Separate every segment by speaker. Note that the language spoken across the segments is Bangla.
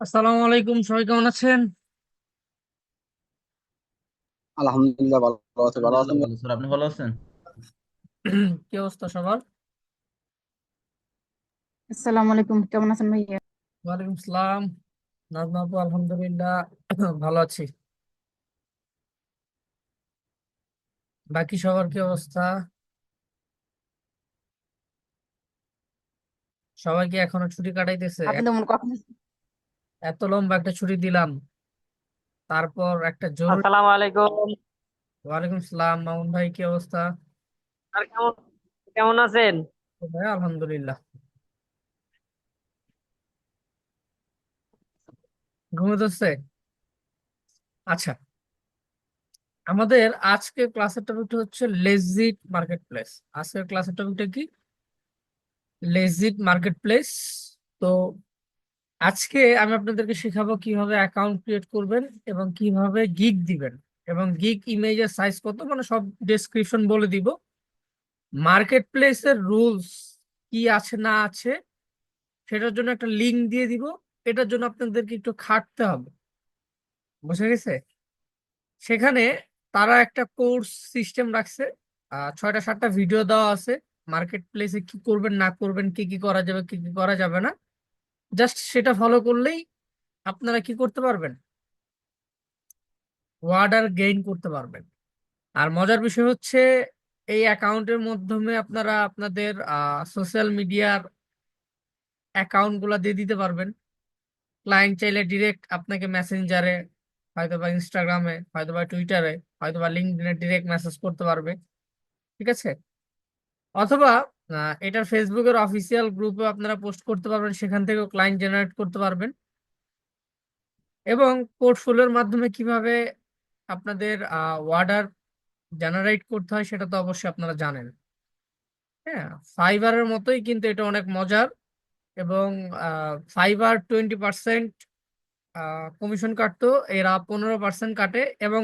Speaker 1: আসসালামু আলাইকুম, সবাই কেমন আছেন?
Speaker 2: আলহামদুলিল্লাহ, ভালো আছে। ভালো
Speaker 3: আলহামদুলিল্লাহ
Speaker 2: আছেন?
Speaker 3: ভালো স্যার, আপনি ভালো আছেন?
Speaker 1: কি অবস্থা সবার?
Speaker 4: আসসালামু আলাইকুম, কেমন আছেন ভাইয়া?
Speaker 1: ওয়ালাইকুম সালাম। নাজমা আপু, আলহামদুলিল্লাহ ভালো আছি। বাকি সবার কি অবস্থা? সবাই কি এখনো ছুটি কাটাইতেছে?
Speaker 4: আপনি তেমন কথা।
Speaker 1: এত লম্বা একটা ছুটি দিলাম, তারপর একটা জরুরি।
Speaker 5: আসসালামু আলাইকুম।
Speaker 1: ওয়ালাইকুম সালাম। মামুন ভাই, কি অবস্থা?
Speaker 5: আর কেমন কেমন আছেন?
Speaker 1: তো ভাই আলহামদুলিল্লাহ। ঘুমোতেছে? আচ্ছা, আমাদের আজকে ক্লাসের টপিকটা হচ্ছে লেজিট মার্কেট প্লেস। আজকের ক্লাসের টপিকটা কি? Legit market place. তো আজকে আমি আপনাদেরকে শেখাবো কিভাবে অ্যাকাউন্ট ক্রিয়েট করবেন এবং কিভাবে গিগ দিবেন, এবং গিগ ইমেজের সাইজ কত, মানে সব ডেসক্রিপশন বলে দিব। মার্কেট প্লেসের রুলস কি আছে না আছে সেটার জন্য একটা লিংক দিয়ে দিব। এটার জন্য আপনাদেরকে একটু খাটতে হবে, বুঝে গেছে? সেখানে তারা একটা কোর্স সিস্টেম রাখছে, 6টা 7টা ভিডিও দেওয়া আছে। মার্কেট প্লেসে কি করবেন না করবেন, কি কি করা যাবে কি কি করা যাবে না, জাস্ট সেটা ফলো করলেই আপনারা কি করতে পারবেন, ওয়ার্ডার গেইন করতে পারবেন। আর মজার বিষয় হচ্ছে, এই অ্যাকাউন্টের মাধ্যমে আপনারা আপনাদের সোশ্যাল মিডিয়ার অ্যাকাউন্ট গুলা দিয়ে দিতে পারবেন। ক্লায়েন্ট চাইলে ডিরেক্ট আপনাকে মেসেঞ্জারে, হয়তোবা ইনস্টাগ্রামে, হয়তোবা টুইটারে, হয়তোবা লিঙ্কডইনে ডিরেক্ট মেসেজ করতে পারবে। ঠিক আছে? অথবা এটার ফেসবুকের অফিসিয়াল গ্রুপে আপনারা পোস্ট করতে পারবেন, সেখান থেকেও ক্লায়েন্ট জেনারেট করতে পারবেন। এবং পোর্টফোলিওর মাধ্যমে কিভাবে আপনাদের অর্ডার জেনারেট করতে হয় সেটা তো অবশ্যই আপনারা জানেন। হ্যাঁ, ফাইবারের মতোই কিন্তু এটা অনেক মজার। এবং ফাইবার 20% কমিশন কাটতো, এরা 15% কাটে। এবং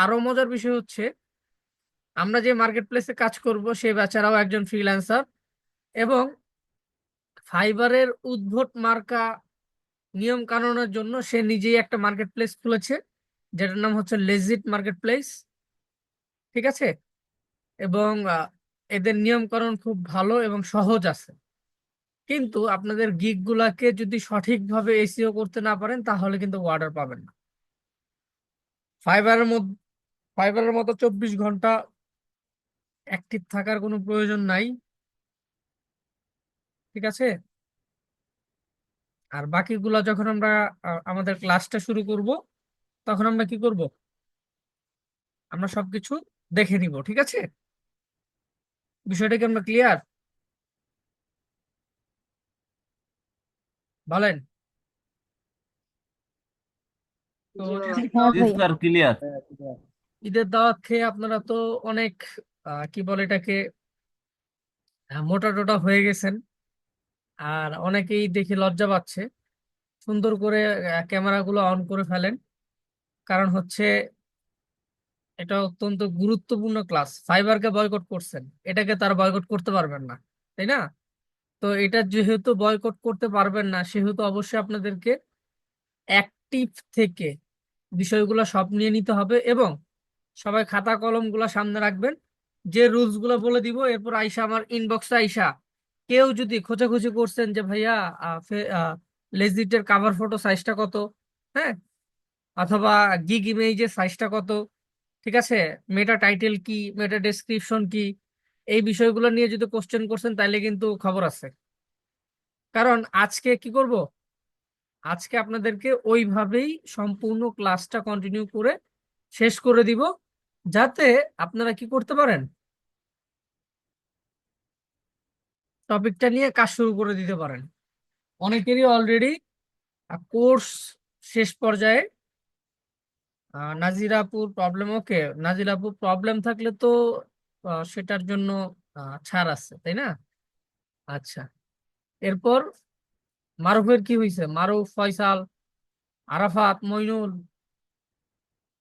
Speaker 1: আরো মজার বিষয় হচ্ছে, আমরা যে মার্কেট প্লেসে কাজ করব সে বেচারাও একজন ফ্রিল্যান্সার। এবং ফাইবারের উদ্ভট মার্কা নিয়ম কানুনের জন্য সে নিজেই একটা মার্কেট প্লেস খুলেছে, যেটার নাম হচ্ছে লেজিট মার্কেট প্লেস। ঠিক আছে? এবং এদের নিয়ম কানুন খুব ভালো এবং সহজ আছে। কিন্তু আপনাদের গিগ গুলাকে যদি সঠিকভাবে এসইও করতে না পারেন তাহলে কিন্তু অর্ডার পাবেন না। ফাইবারের মধ্যে ফাইবারের মতো 24 ঘন্টা অ্যাক্টিভ থাকার কোনো প্রয়োজন নাই। ঠিক আছে? আর বাকিগুলা যখন আমরা আমাদের ক্লাসটা শুরু করব, তখন আমরা কি করব, আমরা সবকিছু দেখে নিব। ঠিক আছে? বিষয়টা কি আমরা ক্লিয়ার? বলেন। তো
Speaker 5: জি বাবা।
Speaker 4: হ্যাঁ
Speaker 3: জি
Speaker 4: ভাইয়া।
Speaker 3: Sir, clear.
Speaker 1: ঈদের দাওয়াত খেয়ে আপনারা তো অনেক কি বলে এটাকে, মোটা টোটা হয়ে গেছেন। আর অনেকেই দেখে লজ্জা পাচ্ছে। সুন্দর করে ক্যামেরাগুলো অন করে ফেলেন, কারণ হচ্ছে এটা অত্যন্ত গুরুত্বপূর্ণ ক্লাস। ফাইবারকে বয়কট করছেন, এটাকে তার বয়কট করতে পারবেন না, তাই না? তো এটা যেহেতু বয়কট করতে পারবেন না, সেহেতু অবশ্যই আপনাদেরকে অ্যাক্টিভ থেকে বিষয়গুলো সব নিয়ে নিতে হবে। এবং সবাই খাতা কলম গুলা সামনে রাখবেন। যে রুলস গুলো বলে দিব, এরপর আইসা আমার ইনবক্সে আইসা কেউ যদি খোঁজাখুঁজি করছেন যে ভাইয়া লেজিটের কাভার ফটো সাইজটা কত, হ্যাঁ, অথবা গিগ ইমেজের সাইজটা কত, ঠিক আছে, মেটা টাইটেল কি, মেটা ডেসক্রিপশন কি, এই বিষয়গুলো নিয়ে যদি কোশ্চেন করছেন তাইলে কিন্তু খবর আছে। কারণ আজকে কি করব, আজকে আপনাদেরকে ওইভাবেই সম্পূর্ণ ক্লাসটা কন্টিনিউ করে শেষ করে দিব, যাতে আপনারা কি করতে পারেন, টপিকটা নিয়ে কাজ শুরু করে দিতে পারেন। অনেকেরই অলরেডি কোর্স শেষ পর্যায়ে। নাজিরাপুর প্রবলেম, ওকে। নাজিরাপুর প্রবলেম থাকলে তো সেটার জন্য ছাড় আছে, তাই না? আচ্ছা, এরপর মারুফের কি হয়েছে? মারুফ, ফয়সাল, আরাফাত, মইনুল,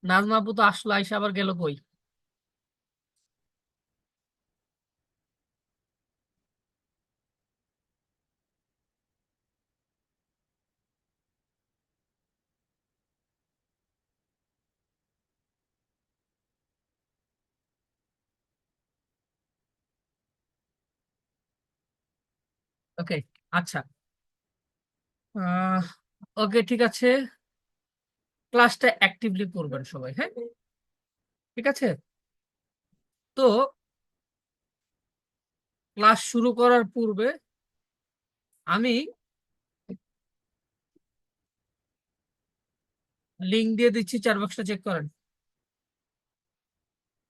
Speaker 1: নাজমা আপু তো আসলো, আইসা আবার গেল কই? ওকে, আচ্ছা। আহ ওকে, ঠিক আছে। ক্লাসটা অ্যাক্টিভলি করবেন সবাই, হ্যাঁ? ঠিক আছে। তো ক্লাস শুরু করার পূর্বে আমি লিঙ্ক দিয়ে দিচ্ছি, চ্যাট বক্সটা চেক করেন।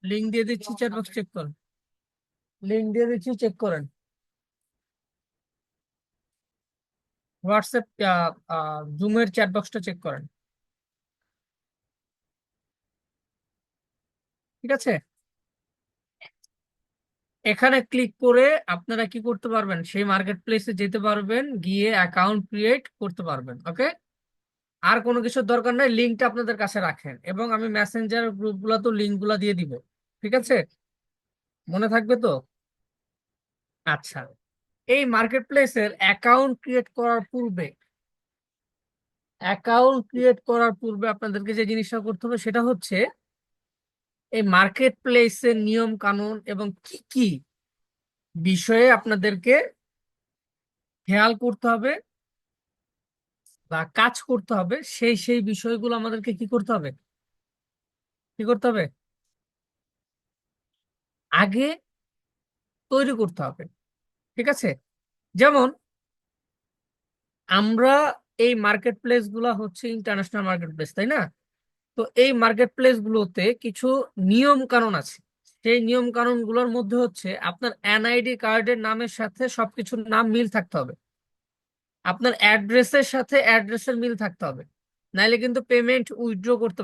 Speaker 1: লিঙ্ক দিয়ে দিচ্ছি, চ্যাট বক্স চেক করেন। লিঙ্ক দিয়ে দিচ্ছি, চেক করেন। হোয়াটসঅ্যাপ জুমের চ্যাট বক্সটা চেক করেন। ঠিক আছে। এখানে ক্লিক করে আপনারা কি করতে পারবেন, সেই মার্কেট প্লেসে যেতে পারবেন, গিয়ে অ্যাকাউন্ট ক্রিয়েট করতে পারবেন। ওকে, আর কোনো কিছুর দরকার নাই, লিঙ্কটা আপনাদের কাছে রাখেন এবং আমি মেসেঞ্জার গ্রুপগুলোতে লিঙ্কগুলো দিয়ে দিব। ঠিক আছে, মনে থাকবে তো? আচ্ছা, এই মার্কেট প্লেসের অ্যাকাউন্ট ক্রিয়েট করার পূর্বে আপনাদেরকে যে জিনিসটা করতে হবে সেটা হচ্ছে এই মার্কেট প্লেসের নিয়ম কানুন এবং কি কি বিষয়ে আপনাদেরকে খেয়াল করতে হবে বা কাজ করতে হবে, সেই বিষয়গুলো আমাদেরকে কি করতে হবে, কি করতে হবে, আগে তৈরি করতে হবে। ঠিক আছে। যেমন আমরা এই মার্কেট প্লেস গুলা হচ্ছে ইন্টারন্যাশনাল মার্কেট প্লেস, তাই না? তো এই মার্কেট প্লেস গুলোতে কিছু নিয়ম কানুন আছে। সেই নিয়ম কানুন গুলোর মধ্যে হচ্ছে আপনার এনআইডি কার্ডের নামের সাথে সবকিছুর নাম মিল থাকতে হবে, আপনার অ্যাড্রেসের সাথে অ্যাড্রেসের মিল থাকতে হবে, নাইলে কিন্তু পেমেন্ট উইথড্র করতে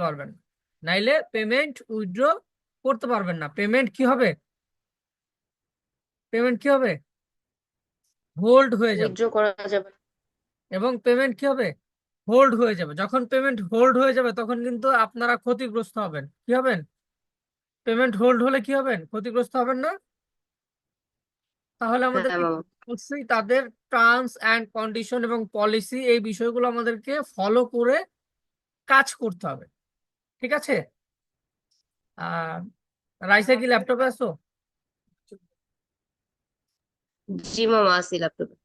Speaker 1: পারবেন না। পেমেন্ট কি হবে, পেমেন্ট কি হবে, হোল্ড হয়ে যাবে।
Speaker 4: উইথড্র করা যাবে না।
Speaker 1: এবং পেমেন্ট কি হবে, হোল্ড হয়ে যাবে। যখন পেমেন্ট হোল্ড হয়ে যাবে তখন কিন্তু আপনারা ক্ষতিগ্রস্ত হবেন। কি হবেন? পেমেন্ট হোল্ড হলে কি হবেন, ক্ষতিগ্রস্ত হবেন না? তাহলে
Speaker 4: হ্যাঁ
Speaker 1: আমাদেরকে
Speaker 4: মামা।
Speaker 1: অবশ্যই তাদের টার্মস অ্যান্ড কন্ডিশন এবং পলিসি, এই বিষয়গুলো আমাদেরকে ফলো করে কাজ করতে হবে। ঠিক আছে। আহ রাইসা কি ল্যাপটপে আছো?
Speaker 4: জি মামা, আছি ল্যাপটপে।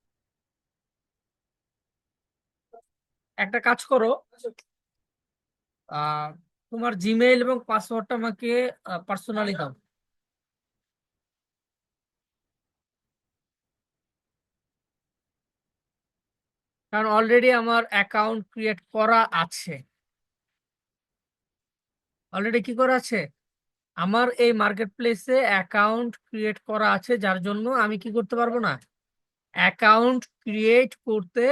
Speaker 1: একটা কাজ করো, আহ তোমার জিমেইল এবং পাসওয়ার্ডটা আমাকে পার্সোনালি দাও। কারণ অলরেডি আমার অ্যাকাউন্ট ক্রিয়েট করা আছে। অলরেডি কি করা আছে, আমার এই মার্কেট প্লেসে অ্যাকাউন্ট ক্রিয়েট করা আছে, যার জন্য আমি কি করতে পারবো না, অ্যাকাউন্ট ক্রিয়েট করতে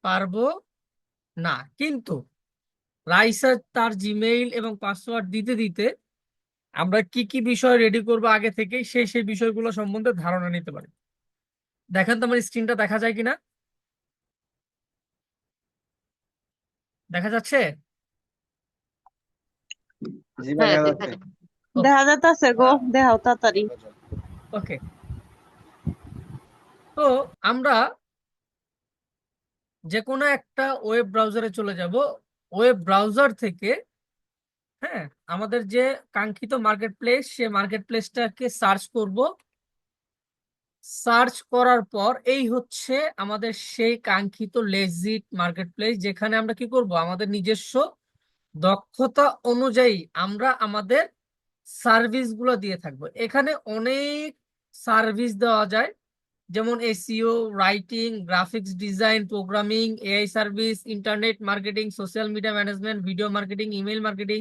Speaker 1: পারবো না। কিন্তু রাইসা তার জিমেইল এবং পাসওয়ার্ড দিতে দিতে আমরা কি কি বিষয় রেডি করবো আগে থেকে, সেই বিষয়গুলো সম্বন্ধে ধারণা নিতে পারি। দেখেন তো আমার স্ক্রিনটা দেখা যায় কিনা, দেখা যাচ্ছে?
Speaker 2: জি ভাই,
Speaker 4: হ্যাঁ,
Speaker 2: দেখা
Speaker 4: দেখা
Speaker 2: যাচ্ছে।
Speaker 4: যায়।
Speaker 3: দেখা যাইতাছে গো, দেখাও তাড়াতাড়ি।
Speaker 1: ওকে। তো আমরা যে কোনো একটা ওয়েব ব্রাউজারে চলে যাব। ওয়েব ব্রাউজার থেকে, হ্যাঁ, আমাদের যে কাঙ্ক্ষিত মার্কেট প্লেস, সে মার্কেট প্লেসটাকে সার্চ করব। সার্চ করার পর এই হচ্ছে আমাদের সেই কাঙ্ক্ষিত লেজিট মার্কেট প্লেস, যেখানে আমরা কি করব, আমাদের নিজস্ব দক্ষতা অনুযায়ী আমরা আমাদের সার্ভিস গুলো দিয়ে থাকবো। এখানে অনেক সার্ভিস দেওয়া যায়, যেমন SEO, writing, graphics design, programming, AI service, internet marketing, social media management, video marketing, email marketing,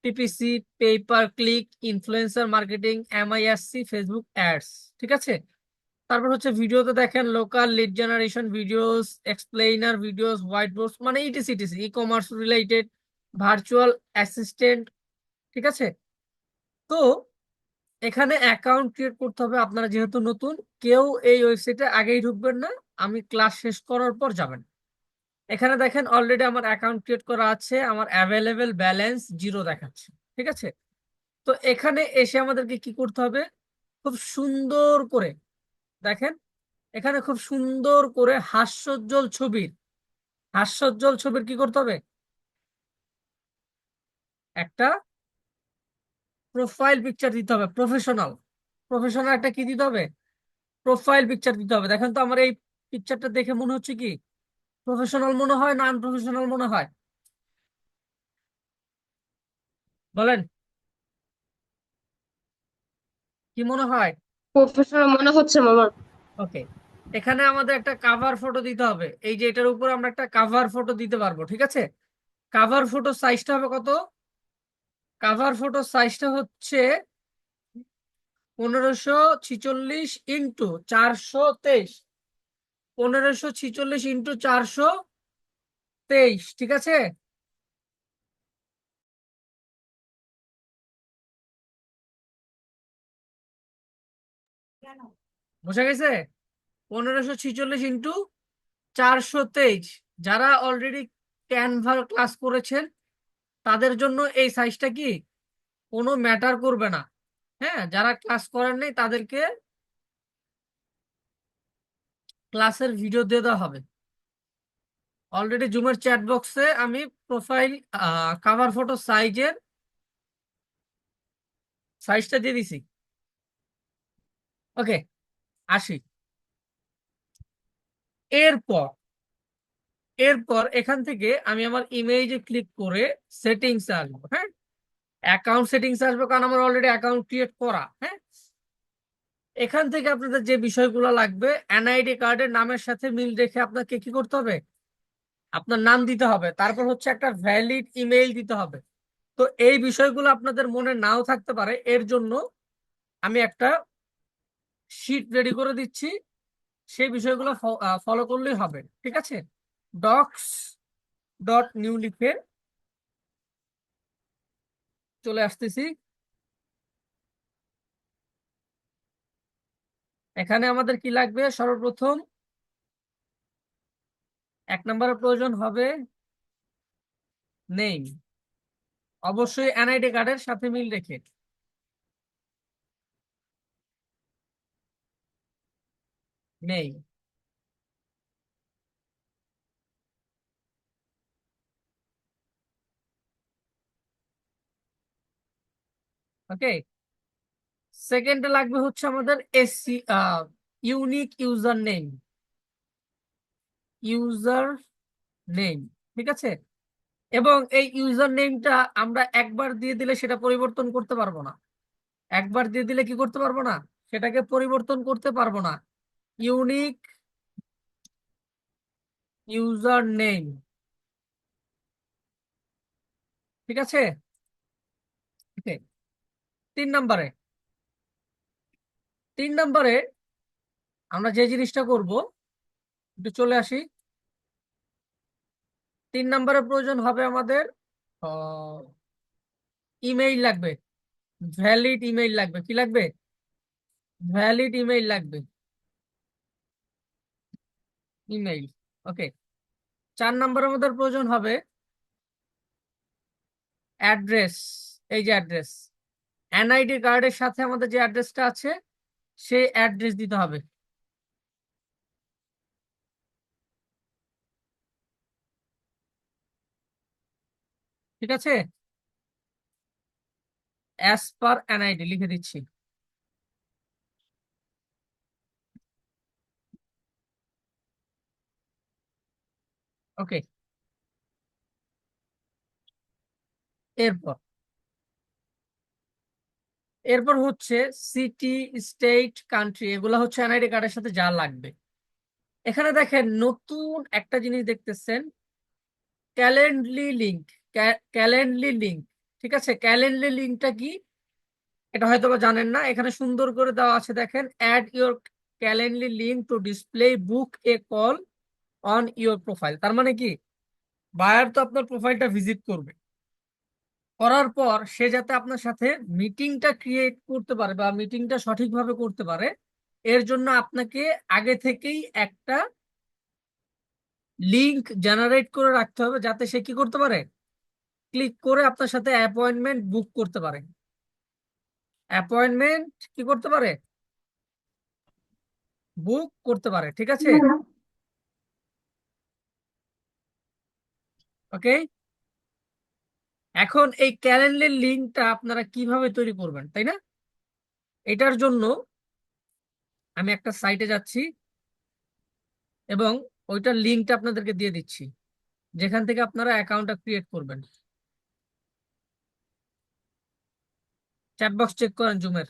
Speaker 1: PPC, paper click, influencer marketing, MISC, Facebook ads. ঠিক আছে। তারপর হচ্ছে ভিডিওতে দেখেন local lead generation videos, explainer videos, white boards, মানে ETC ETC, e commerce related, virtual assistant. ঠিক আছে। তো এখানে অ্যাকাউন্ট ক্রিয়েট করতে হবে। আপনারা যেহেতু নতুন, কেউ এই ওয়েবসাইটে আগেই ঢুকবেন না, আমি ক্লাস শেষ করার পর যাবেন। এখানে দেখেন অলরেডি আমার অ্যাকাউন্ট ক্রিয়েট করা আছে, আমার অ্যাভেলেবেল ব্যালেন্স 0 দেখাচ্ছে। ঠিক আছে। তো এখানে এসে আমাদেরকে কি করতে হবে, খুব সুন্দর করে দেখেন, এখানে খুব সুন্দর করে হাস্যোজ্জ্বল ছবির কি করতে হবে, একটা প্রোফাইল পিকচার দিতে হবে। প্রফেশনাল একটা কি দিতে হবে, প্রোফাইল পিকচার দিতে হবে। দেখেন তো আমার এই পিকচারটা দেখে মনে হচ্ছে কি প্রফেশনাল মনে হয় না আনপ্রফেশনাল মনে হয়? বলেন, কি মনে হয়?
Speaker 4: প্রফেশনাল মনে হচ্ছে মামা।
Speaker 1: ওকে, এখানে আমাদের একটা কাভার ফটো দিতে হবে। এই যে এটার উপর আমরা একটা কাভার ফটো দিতে পারবো, ঠিক আছে? কাভার ফটো সাইজটা হবে কত? কাভার ফটো সাইজটা হচ্ছে 1546 × 423, 1546 × 423, ঠিক আছে? বোঝা গেছে? 1546 × 423। যারা অলরেডি ক্যানভার ক্লাস করেছেন তাদের জন্য এই সাইজটা কি কোনো ম্যাটার করবে না। হ্যাঁ, যারা ক্লাস করেন নাই তাদেরকে ক্লাসের ভিডিও দিয়ে দেওয়া হবে। অলরেডি জুমের চ্যাট বক্সে আমি প্রোফাইল কাভার ফটো সাইজটা দিয়ে দিছি। ওকে, আসি। এরপর এরপর এখান থেকে আমি আমার ইমেজে ক্লিক করে সেটিংসে আসবো। হ্যাঁ, অ্যাকাউন্ট সেটিংসে আসবো কারণ আমার অলরেডি অ্যাকাউন্ট ক্রিয়েট করা। হ্যাঁ, এখান থেকে আপনাদের যে বিষয়গুলো লাগবে, এনআইডি কার্ডের নামের সাথে মিল রেখে আপনাকে কি করতে হবে? আপনার নাম দিতে হবে, তারপর হচ্ছে একটা ভ্যালিড ইমেইল দিতে হবে। তো এই বিষয়গুলো আপনাদের মনে নাও থাকতে পারে, এর জন্য আমি একটা শিট রেডি করে দিচ্ছি। সেই বিষয়গুলো ফলো করলেই হবে, ঠিক আছে? ডক্স ডট নিউ লিখে চলে আসতেছি। এখানে আমাদের কি লাগবে? সর্বপ্রথম 1 নম্বরের প্রয়োজন হবে নেম, অবশ্যই এনআইডি কার্ডের সাথে মিল রেখে। নেই, ওকে। সেকেন্ডে লাগবে হচ্ছে আমাদের SC unique user name. User name, ঠিক আছে? এবং এই ইউজার নেমটা আমরা একবার দিয়ে দিলে সেটা পরিবর্তন করতে পারবো না। একবার দিয়ে দিলে কি করতে পারবো না? সেটাকে পরিবর্তন করতে পারবো না। ইউনিক ইউজার নেম, ঠিক আছে? ওকে। 3 নম্বরে 3 নম্বরে আমরা যে জিনিসটা করব, একটু চলে আসি। 3 নম্বরে প্রয়োজন হবে আমাদের ইমেইল লাগবে, ভ্যালিড ইমেইল লাগবে। কি লাগবে? ভ্যালিড ইমেইল লাগবে, ইমেইল। ওকে। 4 নম্বরের মধ্যে প্রয়োজন হবে অ্যাড্রেস। এই যে অ্যাড্রেস, এনআইডি কার্ডের সাথে আমাদের যে অ্যাড্রেসটা আছে সেই অ্যাড্রেস দিতে হবে, ঠিক আছে? অ্যাজ পার এনআইডি লিখে দিচ্ছি। ওকে। এরপর এরপর হচ্ছে সিটি, স্টেট, কান্ট্রি, এগুলো হচ্ছে এনআইডি কার্ডের সাথে যা লাগবে। এখানে দেখেন নতুন একটা জিনিস দেখতেছেন, ক্যালেন্ডলি লিঙ্ক। ক্যালেন্ডলি লিঙ্ক, ঠিক আছে? ক্যালেন্ডলি লিঙ্কটা কি এটা হয়তো বা জানেন না। এখানে সুন্দর করে দেওয়া আছে, দেখেন, add your Calendly link to display book a call on your profile. তার মানে কি, বায়ার তো আপনার প্রোফাইলটা ভিজিট করবে, করার পর সে যাতে আপনার সাথে মিটিংটা ক্রিয়েট করতে পারে বা মিটিংটা সঠিকভাবে করতে পারে, এর জন্য আপনাকে আগে থেকেই একটা লিংক জেনারেট করে রাখতে হবে, যাতে সে কি করতে পারে? ক্লিক করে আপনার সাথে অ্যাপয়েন্টমেন্ট বুক করতে পারে। অ্যাপয়েন্টমেন্ট কি করতে পারে? বুক করতে পারে, ঠিক আছে? ওকে। এখন এই ক্যালেন্ডার লিঙ্কটা আপনারা কিভাবে তৈরি করবেন, তাই না? এটার জন্য আমি একটা সাইটে যাচ্ছি এবং ওইটার লিঙ্কটা আপনাদেরকে দিয়ে দিচ্ছি, যেখান থেকে আপনারা অ্যাকাউন্টটা ক্রিয়েট করবেন। চ্যাট বক্স চেক করেন জুমের।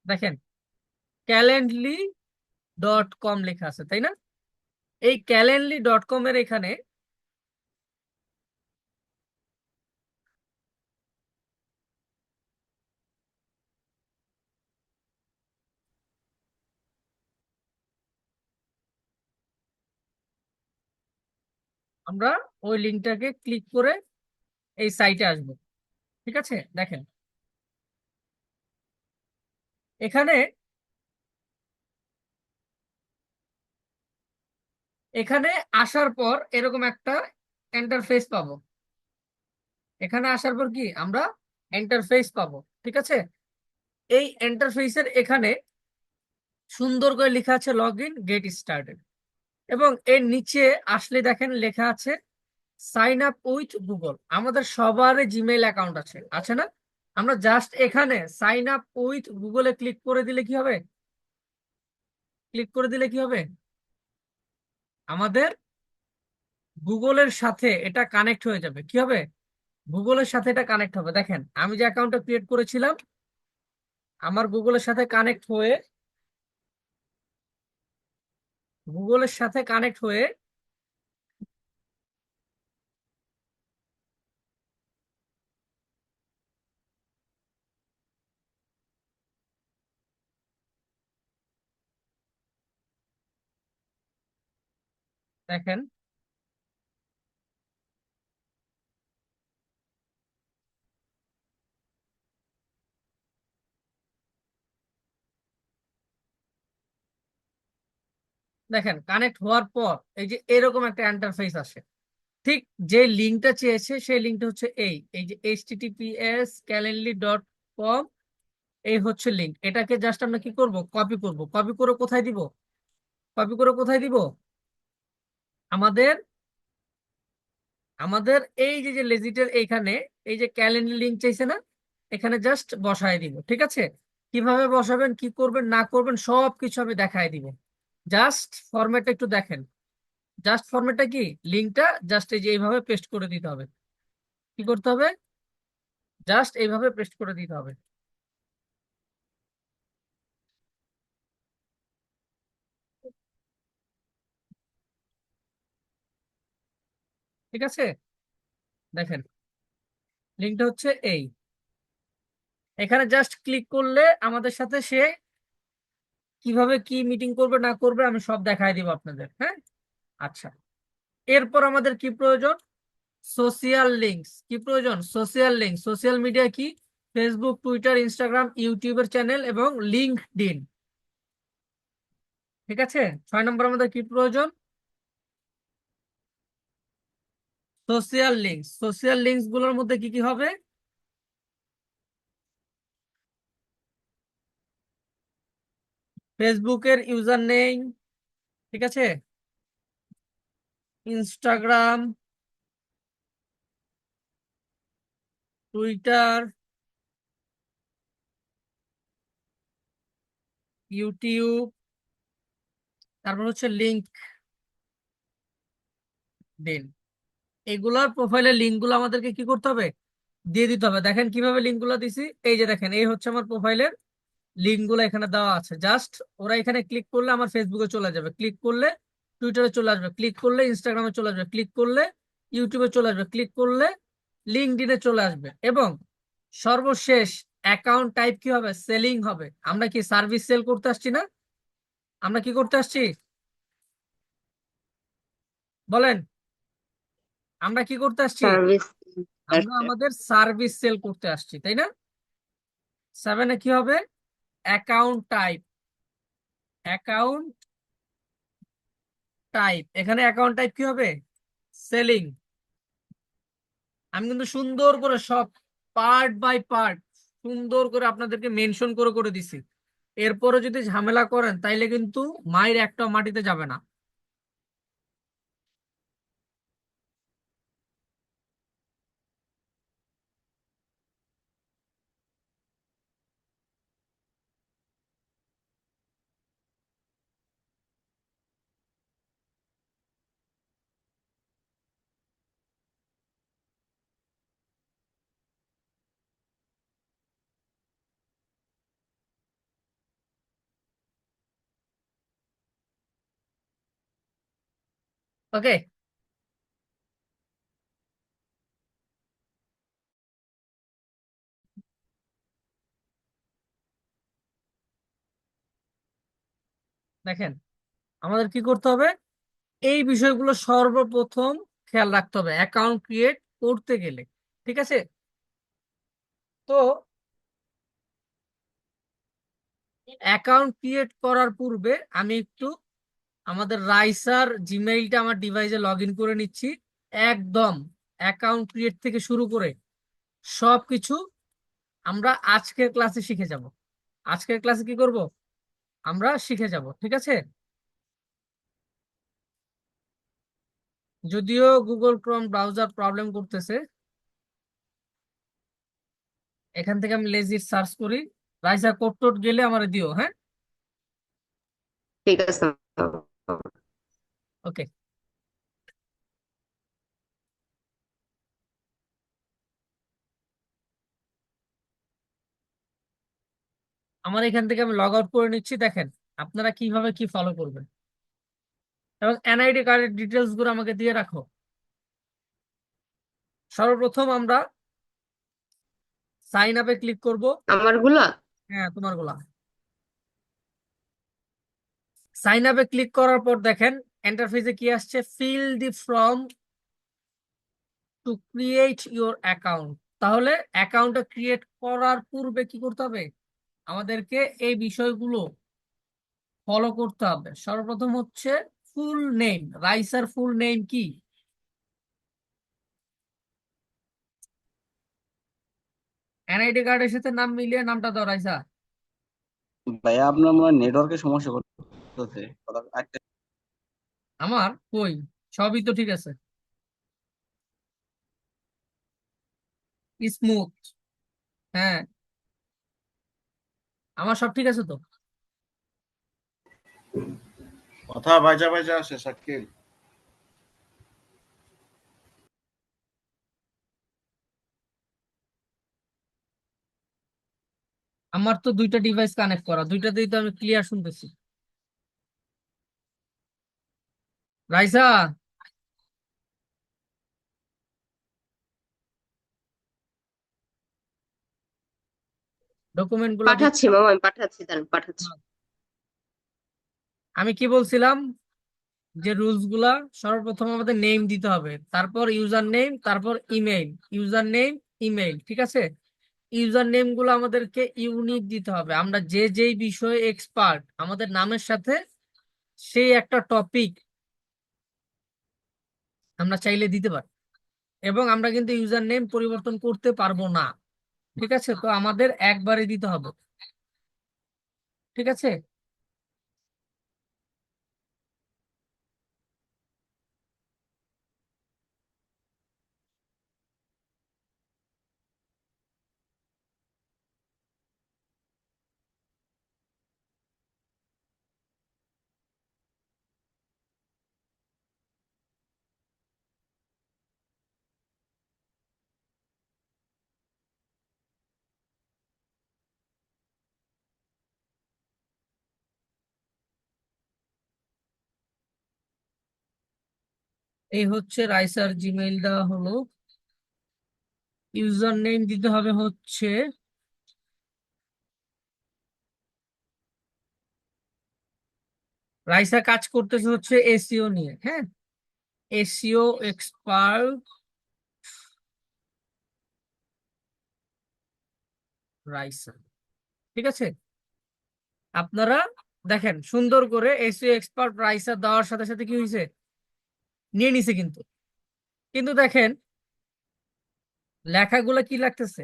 Speaker 1: দেখেন calendly.com লেখা আছে, তাই না? এই calendly.com এর এখানে আমরা ওই লিঙ্কটাকে ক্লিক করে এই সাইটে আসবো। ঠিক আছে, দেখেন এখানে এখানে আসার পর এরকম একটা ইন্টারফেস পাবো। এখানে আসার পর কি আমরা ইন্টারফেস পাবো। ঠিক আছে, এই ইন্টারফেসের এখানে সুন্দর করে লেখা আছে লগ ইন গেট স্টার্টেড, এবং এর নিচে আসলে দেখেন লেখা আছে সাইন আপ উইথ গুগল। আমাদের সবারই জিমেইল অ্যাকাউন্ট আছে, আছে না? আমরা জাস্ট এখানে সাইন আপ উইথ গুগলে ক্লিক করে দিলে কি হবে? ক্লিক করে দিলে কি হবে? আমাদের গুগলের সাথে এটা কানেক্ট হয়ে যাবে। কি হবে? গুগলের সাথে এটা কানেক্ট হবে। দেখেন আমি যে অ্যাকাউন্টটা ক্রিয়েট করেছিলাম আমার গুগলের সাথে কানেক্ট হয়ে, গুগলের সাথে কানেক্ট হয়ে দেখেন দেখেন কানেক্ট হওয়ার পর এই যে এরকম একটা ইন্টারফেস আসে। ঠিক যে লিঙ্কটা চেয়েছে সেই লিঙ্কটা হচ্ছে এই যে https://calendly.com, এই হচ্ছে লিঙ্ক। এটাকে জাস্ট আমরা কি করব? কপি করব। কপি করে কোথায় দিব? কপি করে কোথায় দিব? আমাদের আমাদের এই যে যে লেজিটের এইখানে এই যে ক্যালেন্ডার লিঙ্ক চাইছে না, এখানে জাস্ট বসায় দিব। ঠিক আছে, কিভাবে বসাবেন কি করবেন না করবেন সব কিছু আমি দেখায় দিব। জাস্ট ফরম্যাটটা একটু দেখেন। জাস্ট ফরম্যাটটা কি, লিঙ্কটা জাস্ট এই যে এইভাবে পেস্ট করে দিতে হবে। কি করতে হবে? জাস্ট এইভাবে পেস্ট করে দিতে হবে। ঠিক আছে, দেখেন লিঙ্কটা হচ্ছে এই, এখানে জাস্ট ক্লিক করলে আমাদের সাথে সে কিভাবে কি মিটিং করবে না করবে আমি সব দেখাই দিব আপনাদের। হ্যাঁ, আচ্ছা, এরপর আমাদের কি প্রয়োজন? Social links. কি প্রয়োজন? Social link. সোশ্যাল মিডিয়া কি? ফেসবুক, টুইটার, ইনস্টাগ্রাম, ইউটিউবের চ্যানেল এবং লিঙ্কডইন। ঠিক আছে, 6 নম্বর আমাদের কি প্রয়োজন? Social links. সোশিয়াল লিঙ্কস গুলোর মধ্যে কি কি হবে? ফেসবুকের ইউজার নেম, ঠিক আছে, ইনস্টাগ্রাম, টুইটার, ইউটিউব, তারপর হচ্ছে লিঙ্কডইন। এগুলার প্রোফাইলের লিঙ্ক গুলো আমাদেরকে কি করতে হবে? দিয়ে দিতে হবে। দেখেন কিভাবে লিঙ্ক গুলো দিছি, এই যে দেখেন এই হচ্ছে আমার প্রোফাইলের লিঙ্ক গুলো এখানে দেওয়া আছে। জাস্ট ওরা এখানে ক্লিক করলে আমার ফেসবুকে চলে যাবে, ক্লিক করলে টুইটারে চলে আসবে, ক্লিক করলে ইনস্টাগ্রামে চলে আসবে, ক্লিক করলে ইউটিউবে চলে আসবে, ক্লিক করলে লিঙ্কডইনে চলে আসবে। এবং সর্বশেষ অ্যাকাউন্ট টাইপ কি হবে? সেলিং হবে। আমরা কি সার্ভিস সেল করতে আসছি না? আমরা কি করতে আসছি বলেন? আমরা কি করতে আসছি?
Speaker 4: সার্ভিস।
Speaker 1: আমরা আমাদের সার্ভিস সেল করতে আসছি, তাই না? 7-এ কি হবে? Account type. অ্যাকাউন্ট টাইপ, এখানে অ্যাকাউন্ট টাইপ কি হবে? সেলিং। আমি কিন্তু সুন্দর করে সব পার্ট বাই পার্ট সুন্দর করে আপনাদেরকে মেনশন করে করে দিছি। এরপরে যদি ঝামেলা করেন তাইলে কিন্তু মায়ের একটা মাটিতে যাবে না। ওকে। দেখেন, আমাদের কি করতে হবে, এই বিষয়গুলো সর্বপ্রথম খেয়াল রাখতে হবে অ্যাকাউন্ট ক্রিয়েট করতে গেলে। ঠিক আছে, তো অ্যাকাউন্ট ক্রিয়েট করার পূর্বে আমি একটু আমাদের রাইসার জিমেইলটা আমার ডিভাইসে লগ ইন করে নিচ্ছি। একদম অ্যাকাউন্ট ক্রিয়েট থেকে শুরু করে সবকিছু আমরা আজকের ক্লাসে শিখে যাব। আজকের ক্লাসে কি করব, আমরা শিখে যাব। ঠিক আছে, যদিও গুগল ক্রোম ব্রাউজার প্রবলেম করতেছে, এখান থেকে আমি লেজির সার্চ করি। রাইসা কোড টোড গেলে আমার দিও, হ্যাঁ।
Speaker 4: ঠিক আছে মামা।
Speaker 1: ওকে, আমার এখান থেকে আমি লগ আউট করে নিচ্ছি। দেখেন আপনারা কিভাবে কি ফলো করবেন, এবং এনআইডি কার্ডের ডিটেলস গুলো আমাকে দিয়ে রাখো। সর্বপ্রথম আমরা সাইন আপে ক্লিক করব।
Speaker 4: আমারগুলা।
Speaker 1: হ্যাঁ, তোমার গুলা। সাইন আপে ক্লিক করার পর দেখেন ইন্টারফেসে কি আসছে, fill the form to create your account. তাহলে অ্যাকাউন্টটা ক্রিয়েট করার পূর্বে কি করতে হবে, আমাদেরকে এই বিষয়গুলো ফলো করতে হবে। সর্বপ্রথম হচ্ছে ফুল নেম। রাইসার ফুল নেম কি? এনআইডি কার্ডের সাথে নাম মিলিয়ে নামটা দাও রাইসা।
Speaker 2: ভাইয়া আপনার মনে হয় নেটওয়ার্কের সমস্যা করতেছে কথা
Speaker 1: আমার কই, সবই তো ঠিক আছে, স্মুথ। হ্যাঁ, আমার সব ঠিক আছে তো।
Speaker 6: কথা বাইজা বাইজা আসে শাকিল।
Speaker 1: আমার তো দুইটা ডিভাইস কানেক্ট করা, দুইটাতেই তো আমি ক্লিয়ার শুনতেছি। রাইসা, ডকুমেন্ট গুলা
Speaker 4: পাঠাচ্ছি মামা, আমি পাঠাচ্ছি, দাঁড়ান পাঠাচ্ছি।
Speaker 1: আমি কি বলছিলাম, যে রুলস গুলা, সর্বপ্রথম আমাদের নেম দিতে হবে, তারপর ইউজার নেম, তারপর ইমেইল। ইউজার নেম, ইমেইল, ঠিক আছে। ইউজার নেম গুলো আমাদেরকে ইউনিক দিতে হবে। আমরা যে যেই বিষয়ে এক্সপার্ট আমাদের নামের সাথে সেই একটা টপিক আমরা চাইলে দিতে পারি, এবং আমরা কিন্তু ইউজার নেম পরিবর্তন করতে পারবো না। ঠিক আছে, তো আমাদের একবারে দিতে হবে। ঠিক আছে, এই হচ্ছে রাইসার জিমেইল দেওয়া হলো। ইউজার নেম দিতে হবে হচ্ছে, রাইসা কাজ করতেছে হচ্ছে এসিও নিয়ে, হ্যাঁ, এসিও এক্সপার্ট রাইসা। ঠিক আছে, আপনারা দেখেন সুন্দর করে এসইও এক্সপার্ট রাইসা দেওয়ার সাথে সাথে কি হয়েছে, নিয়ে নিছে কিন্তু। কিন্তু দেখেন লেখাগুলো কি লাগতেছে,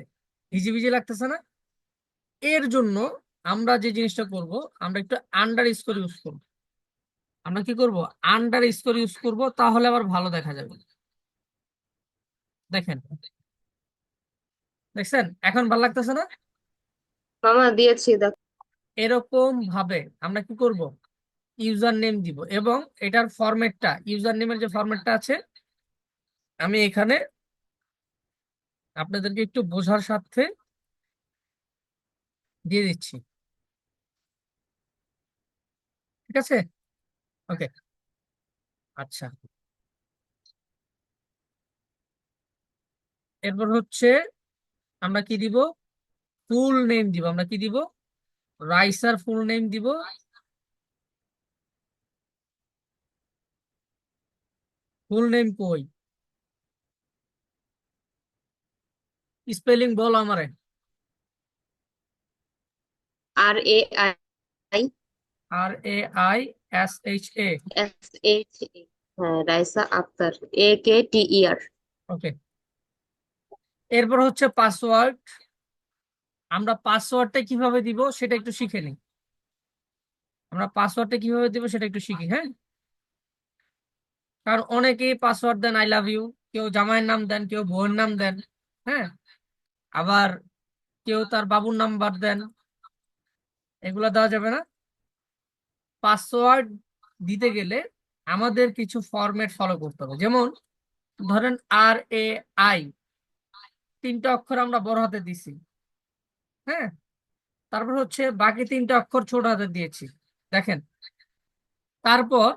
Speaker 1: ভিজি লাগতেছে না। এর জন্য আমরা যে জিনিসটা করব, আমরা একটু আন্ডার স্কোর ইউজ করব। আমরা কি করব, আন্ডার স্কোর ইউজ করব, তাহলে আবার ভালো দেখা যাবে। দেখেন, দেখছেন এখন ভালো লাগতেছে না।
Speaker 4: মামা দিয়েছি, দেখ।
Speaker 1: এরকম ভাবে আমরা কি করব, ইউজার নেম দিব, এবং এটার ফরম্যাটটা, ইউজার নেমের যে ফরম্যাটটা আছে, আমি এখানে আপনাদেরকে একটু বোঝার স্বার্থে দিয়ে দিচ্ছি। ঠিক আছে, ওকে, আচ্ছা। এরপর হচ্ছে আমরা কি দিব, ফুল নেম দিব। আমরা কি দিব, রাইসার ফুল নেম দিব। ফুল নেম কই, স্পেলিং বল আমারে।
Speaker 4: RAI
Speaker 1: RAISHA।
Speaker 4: SHA, হ্যাঁ, রাইসা আক্তার, AKTER।
Speaker 1: ওকে, এরপর হচ্ছে পাসওয়ার্ড। আমরা পাসওয়ার্ডটা কিভাবে দিব সেটা একটু শিখে নিই। আমরা পাসওয়ার্ডটা কিভাবে দিব সেটা একটু শিখি, হ্যাঁ। কারণ অনেকেই পাসওয়ার্ড দেন আই লাভ ইউ, কেউ জামাইয়ের নাম দেন, কেউ বউয়ের নাম দেন, হ্যাঁ। আবার কেউ তার বাবুর নাম্বার দেন, এগুলা দেওয়া যাবে না। পাসওয়ার্ড দিতে গেলে আমাদের কিছু ফরম্যাট ফলো করতে হবে। যেমন ধরেন RAI, 3টা অক্ষর আমরা বড় হাতে দিছি, হ্যাঁ। তারপর হচ্ছে বাকি 3টা অক্ষর ছোট হাতে দিয়েছি, দেখেন। তারপর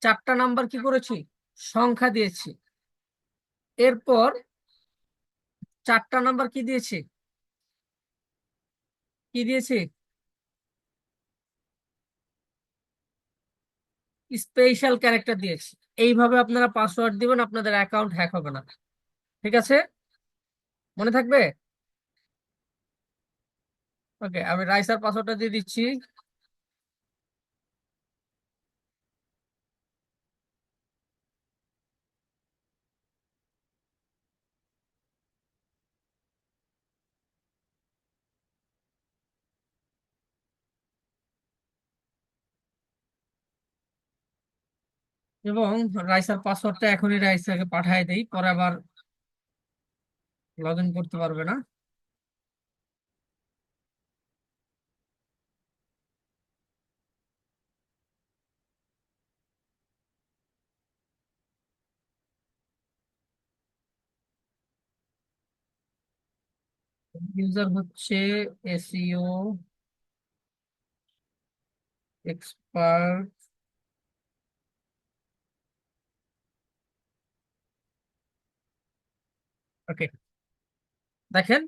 Speaker 1: 4টা নাম্বার কি করেছি, সংখ্যা দিয়েছি। এরপর 4টা নাম্বার কি দিয়েছি, কি দিয়েছি, স্পেশাল ক্যারেক্টার দিয়েছি। এইভাবে আপনারা পাসওয়ার্ড দিবেন, আপনাদের অ্যাকাউন্ট হ্যাক হবে না। ঠিক আছে, মনে থাকবে। ওকে, আমি রাইসার পাসওয়ার্ডটা দিয়ে দিচ্ছি। এবং রাইসার পাসওয়ার্ডটা এখনই রাইসাকে পাঠিয়ে দেই, পরে আবার লগ ইন করতে পারবে না। ইউজার হচ্ছে এসইও এক্সপার্ট। ওকে, দেখেন।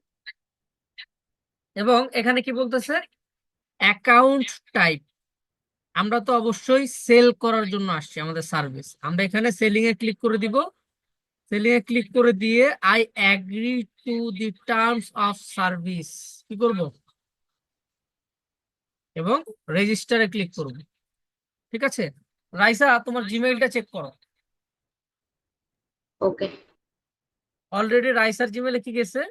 Speaker 1: এবং এখানে কি বলতেছে, অ্যাকাউন্ট টাইপ। আমরা তো অবশ্যই সেল করার জন্য আসছি, আমাদের সার্ভিস। আমরা এখানে সেলিং এ ক্লিক করে দিব। সেলিং এ ক্লিক করে দিয়ে I agree to the terms of service কি করব, এবং রেজিস্টারে ক্লিক করব। ঠিক আছে, রাইসা তোমার জিমেইলটা চেক করো।
Speaker 4: ওকে।
Speaker 1: অলরেডি রাইসার জিমেইলে কি গেছে,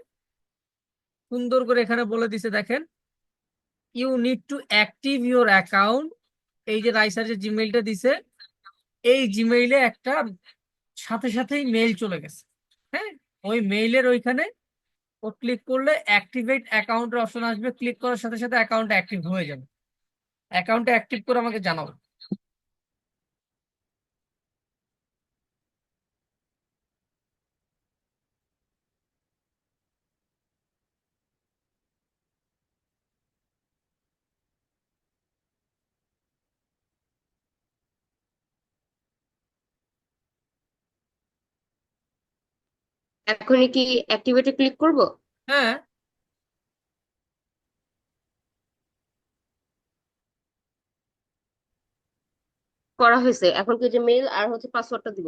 Speaker 1: সুন্দর করে এখানে বলে দিছে, দেখেন। You need to active your account. এই যে রাইসার যে জিমেইলটা দিছে, এই জিমেইলে একটা সাথে সাথেই মেইল চলে গেছে, হ্যাঁ। ওই মেইলের ওইখানে ও ক্লিক করলে অ্যাক্টিভেট অ্যাকাউন্টের অপশন আসবে। ক্লিক করার সাথে সাথে অ্যাকাউন্ট অ্যাক্টিভ হয়ে যাবে। অ্যাকাউন্টটা অ্যাক্টিভ করে আমাকে জানাও।
Speaker 4: এখনই কি অ্যাক্টিভেটে ক্লিক করব?
Speaker 1: হ্যাঁ,
Speaker 4: করা হয়েছে, এখন কি যে মেল আর হচ্ছে পাসওয়ার্ডটা দিব?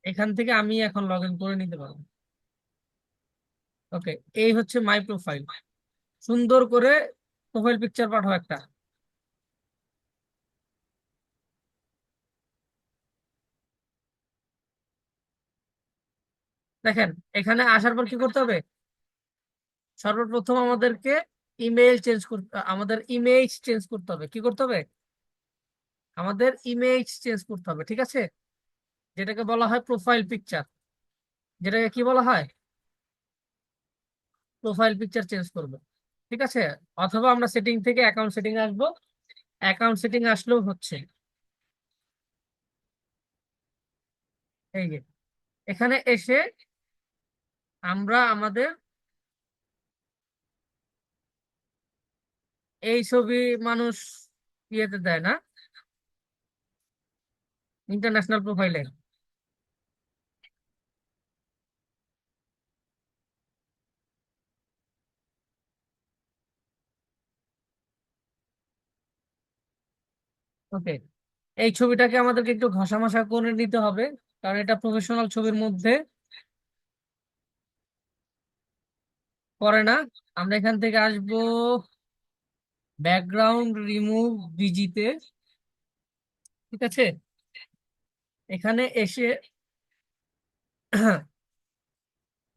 Speaker 1: এখান থেকে আমি এখন লগ ইন করে নিতে পারবো। ওকে, এই হচ্ছে মাই প্রোফাইল। সুন্দর করে প্রোফাইল পিকচার পাঠাও একটা। দেখেন, এখানে আসার পর কি করতে হবে, সর্বপ্রথম আমাদেরকে ইমেল চেঞ্জ করতে, আমাদের ইমেজ চেঞ্জ করতে হবে। কি করতে হবে, আমাদের ইমেজ চেঞ্জ করতে হবে। ঠিক আছে, যেটাকে বলা হয় প্রোফাইল পিকচার, যেটাকে কি বলা হয়, প্রোফাইল পিকচার চেঞ্জ করবে। ঠিক আছে, অথবা আমরা সেটিং থেকে অ্যাকাউন্ট সেটিং আসবো। অ্যাকাউন্ট সেটিং আসলেও হচ্ছে। এই যে এখানে এসে আমরা আমাদের এই ছবি মানুষ ইয়েতে দেয় না, ইন্টারন্যাশনাল প্রোফাইলে। ওকে, এই ছবিটাকে আমাদেরকে একটু ঘষা মশা করে নিতে হবে, কারণ এটা প্রফেশনাল ছবির মধ্যে পড়ে না। আমরা এখান থেকে আসবো ব্যাকগ্রাউন্ড রিমুভ বিজিতে, ঠিক আছে? এখানে এসে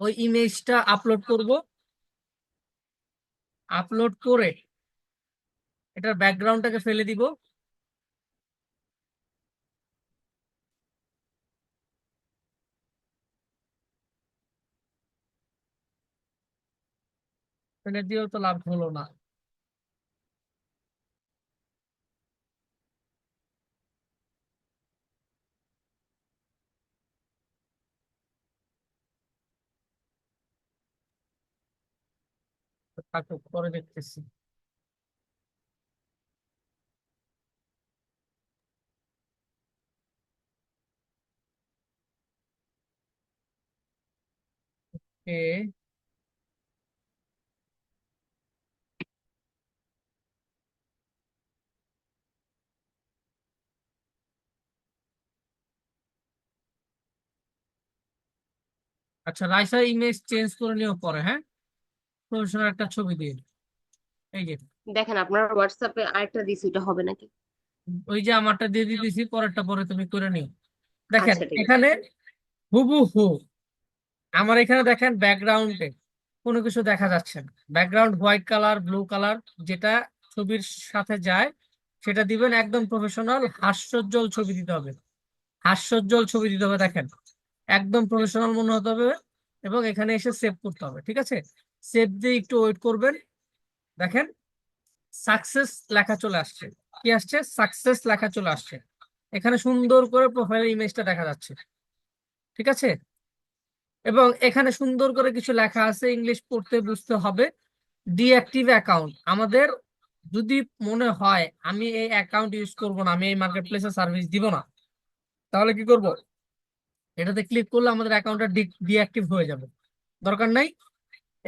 Speaker 1: ওই ইমেজটা আপলোড করব। আপলোড করে এটার ব্যাকগ্রাউন্ডটাকে ফেলে দিব। ফেলে দিয়েও তো লাভ হলো না। থাকুক, পরে দেখতেছি। এ আচ্ছা, রাইসা ইমেজ চেঞ্জ করে নিও পরে, হ্যাঁ, প্রফেশনাল একটা ছবি দিয়ে। এই যে
Speaker 4: দেখেন আপনার হোয়াটসঅ্যাপে আরেকটা দিছি, ওটা হবে নাকি?
Speaker 1: ওই যে আমারটা দিয়ে দিতেছি, পরেরটা পরে তুমি করে নিও। দেখেন
Speaker 4: আচ্ছা ঠিক আছে।
Speaker 1: এখানে হুবহু আমার এখানে দেখেন ব্যাকগ্রাউন্ডে কোনো কিছু দেখা যাচ্ছে না। Background white colour, blue colour, যেটা ছবির সাথে যায় সেটা দিবেন। একদম প্রফেশনাল হাস্যোজ্জ্বল ছবি দিতে হবে, হাস্যোজ্জ্বল ছবি দিতে হবে। দেখেন একদম প্রফেশনাল মনে হতে হবে, এবং এখানে এসে সেভ করতে হবে, ঠিক আছে? সেভ দিয়ে একটু ওয়েট করবেন। দেখেন সাকসেস লেখা চলে আসছে। কি আসছে? সাকসেস লেখা চলে আসছে। এখানে সুন্দর করে প্রোফাইল ইমেজটা দেখা যাচ্ছে, ঠিক আছে? এবং এখানে সুন্দর করে কিছু লেখা আছে, ইংলিশ পড়তে বুঝতে হবে। Deactive account. আমাদের যদি মনে হয় আমি এই অ্যাকাউন্ট ইউজ করব না, আমি এই মার্কেট প্লেসে সার্ভিস দিব না, তাহলে কি করব? এটাতে ক্লিক করলে আমাদের অ্যাকাউন্টটা ডিঅ্যাক্টিভ হয়ে যাবে, দরকার নাই।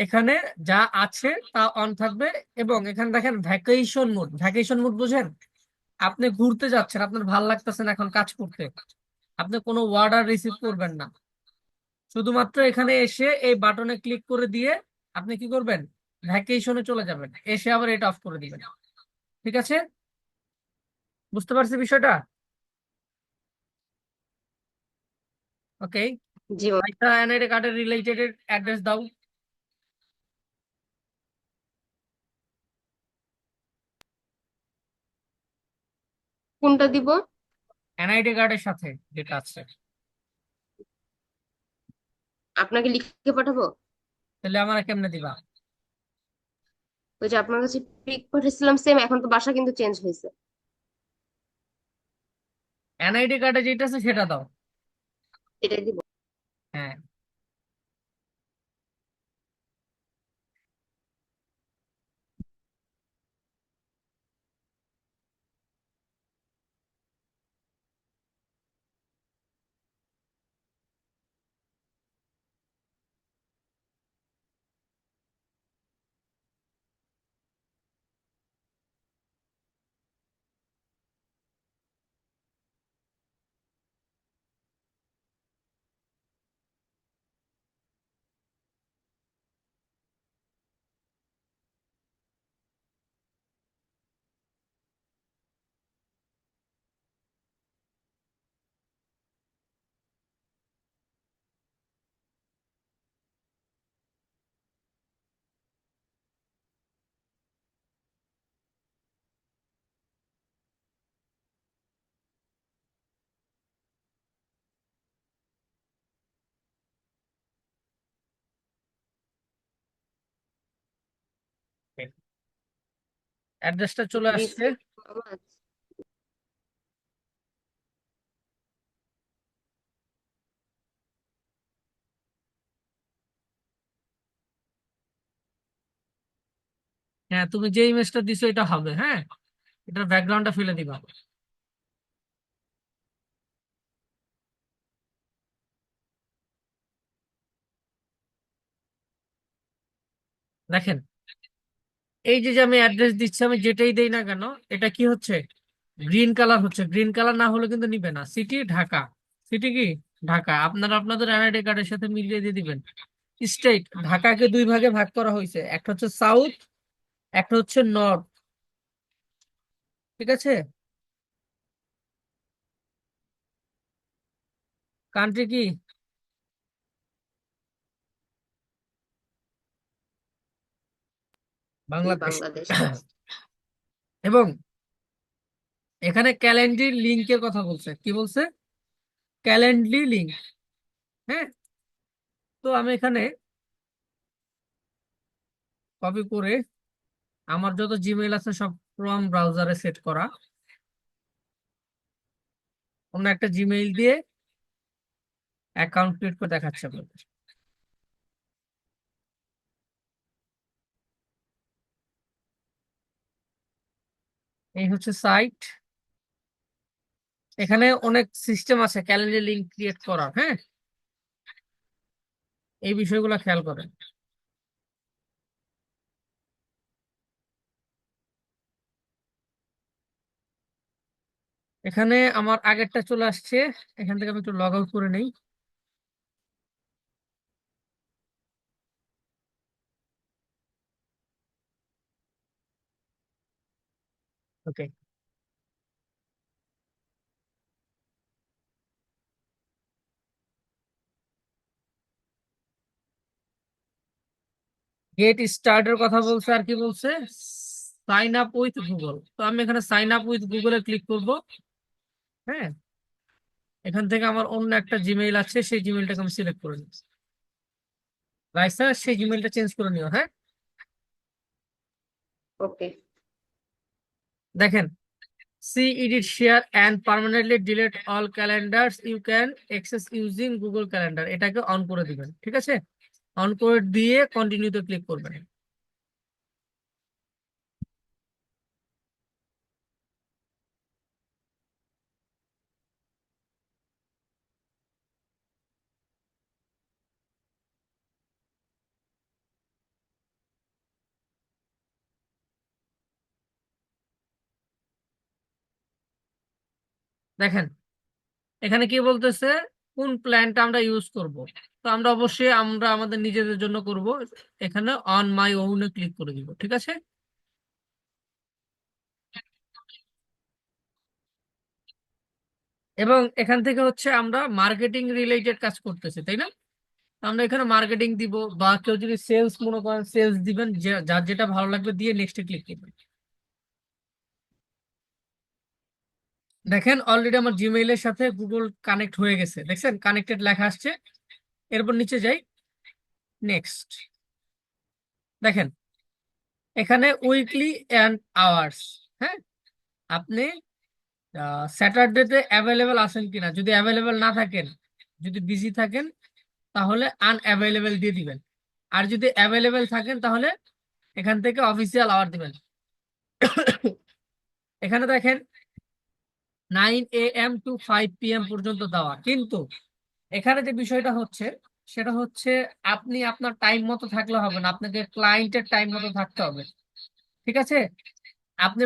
Speaker 1: এখানে যা আছে তা অন থাকবে। এবং এখানে দেখেন ভ্যাকেশন মোড। ভ্যাকেশন মোড বুঝেন? আপনি ঘুরতে যাচ্ছেন, আপনার ভাল লাগতেছে না এখন কাজ করতে, আপনি কোনো অর্ডার রিসিভ করবেন না, শুধুমাত্র এখানে এসে এই বাটনে ক্লিক করে দিয়ে আপনি কি করবেন? ভ্যাকেশনে চলে যাবেন, এসে আবার এটা অফ করে দিবেন, ঠিক আছে? বুঝতে পারছি বিষয়টা? ওকে।
Speaker 4: জি ম্যাম।
Speaker 1: একটা এনআইডি কার্ডের রিলেটেড অ্যাড্রেস দাও।
Speaker 4: কোনটা দিব?
Speaker 1: এনআইডি কার্ডের সাথে যেটা আছে।
Speaker 4: আপনাকে লিখে পাঠাবো?
Speaker 1: তাহলে আমার কেমনে দিবা?
Speaker 4: ওই যে আপনার কাছে পিক পাঠিয়েছিলাম সেম, এখন তো বাসা কিন্তু চেঞ্জ হয়েছে।
Speaker 1: এনআইডি কার্ডে যেটা আছে সেটা দাও।
Speaker 4: এটাই দিব।
Speaker 1: হ্যাঁ। অ্যাড্রেসটা চলে আসছে।
Speaker 4: দিছি।
Speaker 1: হ্যাঁ, তুমি যে ইমেজটা দিছো এটা হবে, হ্যাঁ, এটার ব্যাকগ্রাউন্ডটা ফেলে দিবা। দেখেন এই যে যে আমি অ্যাড্রেস দিচ্ছি, আমি যেটাই দেই না কেন, এটা কি হচ্ছে? গ্রিন কালার হচ্ছে, গ্রিন কালার না হলে কিন্তু নিবে না। সিটি ঢাকা, সিটি কি ঢাকা, আপনারা আপনাদের এনআইডি কার্ডের সাথে মিলিয়ে দিয়ে দিবেন। স্টেট, ঢাকাকে দুই ভাগে ভাগ করা হয়েছে, একটা হচ্ছে সাউথ, একটা হচ্ছে নর্থ। ঠিক আছে। কান্ট্রি কি?
Speaker 4: জি,
Speaker 1: বাংলাদেশ।
Speaker 4: বাংলাদেশ।
Speaker 1: এবং এখানে ক্যালেন্ডার লিংকের কথা বলছে, কি বলছে? Calendar link. হ্যাঁ, তো আমি এখানে কপি করে আমার যত জিমেইল আছে সব ক্রোম ব্রাউজারে সেট করা, অন্য একটা জিমেইল দিয়ে অ্যাকাউন্ট ক্রিয়েট করে দেখাচ্ছে আপনাদের। এই হচ্ছে সাইট। এখানে অনেক সিস্টেম আছে ক্যালেন্ডার লিংক ক্রিয়েট করার। হ্যাঁ, এই বিষয়গুলো খেয়াল করেন। এখানে আমার আগেরটা চলে আসছে, এখান থেকে আমি একটু লগ আউট করে নেই। ওকে, গেট স্টার্টের কথা বলছে, আর কি বলছে? Sign up with Google. তো আমি এখানে সাইন আপ উইথ গুগলে ক্লিক করব। হ্যাঁ, এখান থেকে আমার অন্য একটা জিমেইল আছে, সেই জিমেইলটাকে আমি সিলেক্ট করে নিই। রাইসা, সেই জিমেইলটা চেঞ্জ করে নিও। হ্যাঁ,
Speaker 4: ওকে।
Speaker 1: দেখেন, see edit share and permanently delete all calendars you can access using Google Calendar, এটাকে অন করে দিবেন। ঠিক আছে, অন করে দিয়ে কন্টিনিউতে ক্লিক করবেন। দেখেন এখানে কি বলতেছে, কোন প্ল্যানটা আমরা ইউজ করব। তো আমরা অবশ্যই আমরা আমাদের নিজেদের জন্য করব। এখানে অন মাই ওনে ক্লিক করে দিব। ঠিক আছে। এবং এখান থেকে হচ্ছে আমরা মার্কেটিং রিলেটেড কাজ করতেছি, তাই না? তো আমরা এখানে মার্কেটিং দিব, বা কেউ যদি সেলস মনে করেন সেলস দিবেন, যার যেটা ভালো লাগবে দিয়ে নেক্সটে ক্লিক করবেন। দেখেন অলরেডি আমার জিমেইলের সাথে গুগল কানেক্ট হয়ে গেছে, দেখছেন কানেক্টেড লেখা আসছে। এরপর নিচে যাই, নেক্সট। দেখেন এখানে উইকলি অ্যান্ড আওয়ার্স। হ্যাঁ, আপনি স্যাটারডেতে অ্যাভেলেবেল আছেন কিনা, যদি অ্যাভেলেবেল না থাকেন, যদি বিজি থাকেন, তাহলে আনঅ্যাভেলেবেল দিয়ে দিবেন। আর যদি অ্যাভেলেবেল থাকেন তাহলে এখান থেকে অফিসিয়াল আওয়ার দিবেন। এখানে দেখেন 9 AM to 5 PM পর্যন্ত দেওয়া, কিন্তু এখানে যে বিষয়টা হচ্ছে সেটা হচ্ছে আপনি আপনার টাইম মতো থাকলে হবে না, আপনাকে ক্লায়েন্টের টাইম মতো থাকতে হবে। ঠিক আছে, আপনি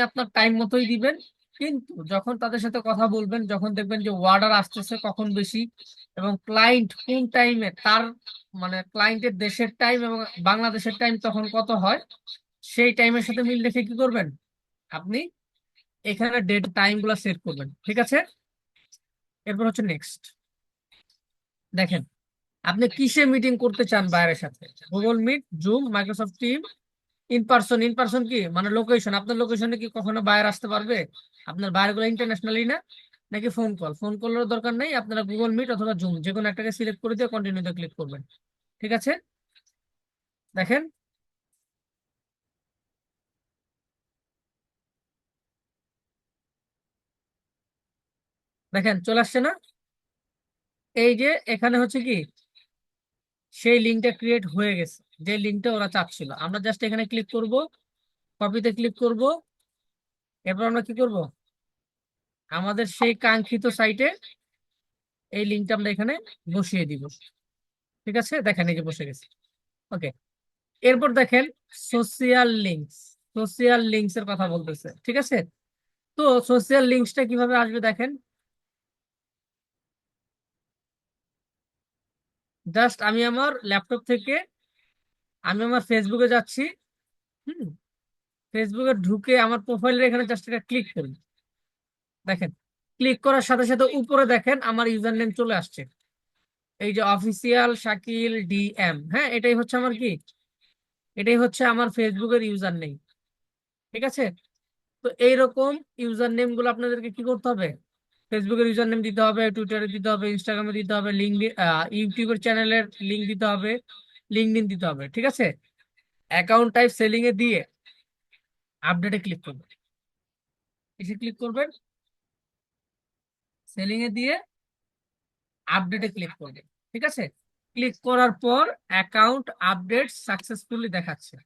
Speaker 1: আপনার টাইম মতোই দিবেন, কিন্তু যখন তাদের সাথে কথা বলবেন, যখন দেখবেন যে অর্ডার আসতেছে কখন বেশি, এবং ক্লায়েন্ট কোন টাইমে তার, মানে ক্লায়েন্টের দেশের টাইম এবং বাংলাদেশের টাইম তখন কত হয়, সেই টাইমের সাথে মিল রেখে কি করবেন, আপনি এখানে ডেট টাইম গুলা সেট করবেন। ঠিক আছে, এরপর হচ্ছে নেক্সট। দেখেন আপনি কিসে মিটিং করতে চান বাইরের সাথে, Google Meet, Zoom, Microsoft Team, in person. In person কি মানে লোকেশন, আপনার লোকেশনে কি কখনো বাইরে আসতে পারবে? আপনার বাইরেগুলো ইন্টারন্যাশনালি না, নাকি ফোন কল? ফোন কলের দরকার নেই, আপনারা গুগল মিট অথবা জুম যে কোনো একটাকে সিলেক্ট করে দিয়ে কন্টিনিউতে ক্লিক করবেন। ঠিক আছে, দেখেন দেখেন চলে আসছে না? এই যে এখানে হচ্ছে কি, সেই লিঙ্কটা ক্রিয়েট হয়ে গেছে, যে লিঙ্কটা ওরা চাচ্ছিল। আমরা জাস্ট এখানে ক্লিক করব, কপিতে ক্লিক করব, এরপর আমরা কি করব, আমাদের সেই কাঙ্ক্ষিত সাইটে এই লিঙ্কটা আমরা এখানে বসিয়ে দিব। ঠিক আছে, দেখেন এই যে বসে গেছে। ওকে, এরপর দেখেন সোশিয়াল লিঙ্কস। সোশিয়াল লিঙ্কস এর কথা বলতেছে। ঠিক আছে, তো সোশ্যাল লিঙ্কসটা কিভাবে আসবে দেখেন, জাস্ট আমি আমার ল্যাপটপ থেকে আমি আমার ফেসবুকে যাচ্ছি। হুম, ফেসবুকে ঢুকে আমার প্রোফাইলের এখানে জাস্ট এটা ক্লিক করি। দেখেন, ক্লিক করার সাথে সাথে উপরে দেখেন আমার ইউজার নেম চলে আসছে, এই যে অফিসিয়াল শাকিল DM। হ্যাঁ, এটাই হচ্ছে আমার কি, এটাই হচ্ছে আমার ফেসবুকের ইউজার নেম। ঠিক আছে, তো এইরকম ইউজার নেম গুলো আপনাদেরকে কি করতে হবে, ফেসবুকের ইউজার নেম দিতে হবে, টুইটারে দিতে হবে, ইনস্টাগ্রামে দিতে হবে, ইউটিউবের চ্যানেলের লিঙ্ক দিতে হবে, লিঙ্কডইন দিতে হবে। ঠিক আছে, অ্যাকাউন্ট টাইপ সেলিং এ দিয়ে আপডেটে ক্লিক করবেন, এসে ক্লিক করবেন, সেলিং এ দিয়ে আপডেটে ক্লিক করবেন। ঠিক আছে, ক্লিক করার পর অ্যাকাউন্ট আপডেট সাকসেসফুলি দেখাচ্ছে।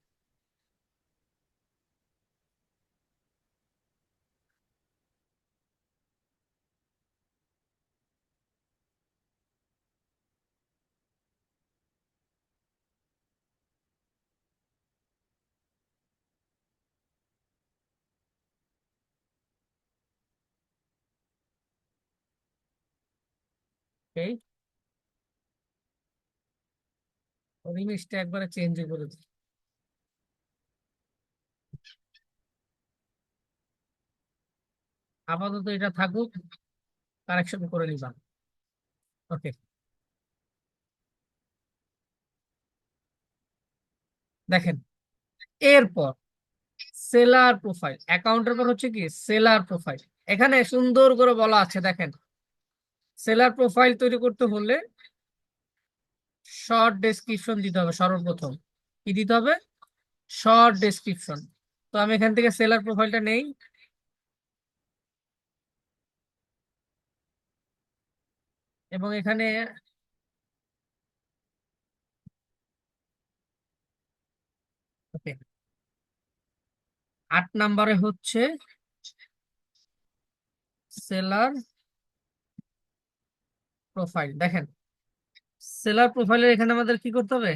Speaker 1: এই ইমেজটা একবারে চেঞ্জ করে দিই, আপাতত এটা থাকুক, কারেকশন করে নিলাম। ওকে, দেখেন এরপর সেলার প্রোফাইল, অ্যাকাউন্টের পর হচ্ছে কি সেলার প্রোফাইল। এখানে সুন্দর করে বলা আছে, দেখেন সেলার প্রোফাইল তৈরি করতে হলে শর্ট ডেসক্রিপশন দিতে হবে। সর্বপ্রথম কি দিতে হবে, শর্ট ডেসক্রিপশন। তো আমি এখান থেকে সেলার প্রোফাইলটা নেই, এবং এখানে ওকে 8 নম্বরে হচ্ছে সেলার প্রোফাইল। দেখেন সেলার প্রোফাইলের এখানে আমাদের কি করতে হবে,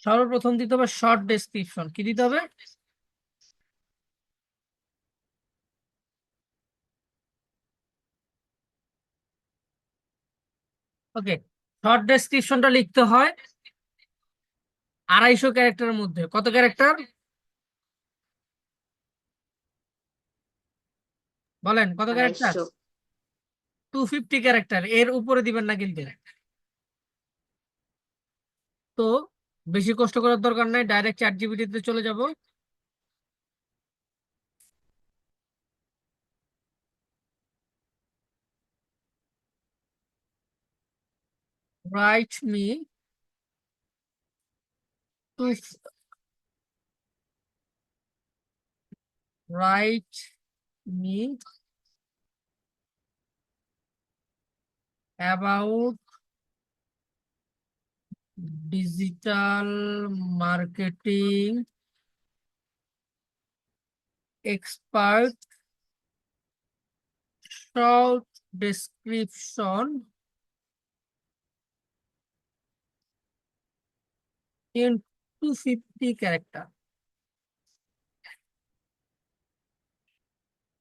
Speaker 1: সর্বপ্রথম দিতে হবে শর্ট ডেসক্রিপশন। কি দিতে হবে, ওকে শর্ট ডেসক্রিপশনটা লিখতে হয় 250 ক্যারেক্টারের মধ্যে। কত ক্যারেক্টার বলেন, কত ক্যারেক্টার?
Speaker 4: 250।
Speaker 1: 250 ক্যারেক্টার, এর উপরে দিবেন না কিন্তু। তো বেশি কষ্ট করার দরকার নাই, ডাইরেক্ট ChatGPT তে চলে যাব। Write me two write me about digital marketing expert, short description in 250 character.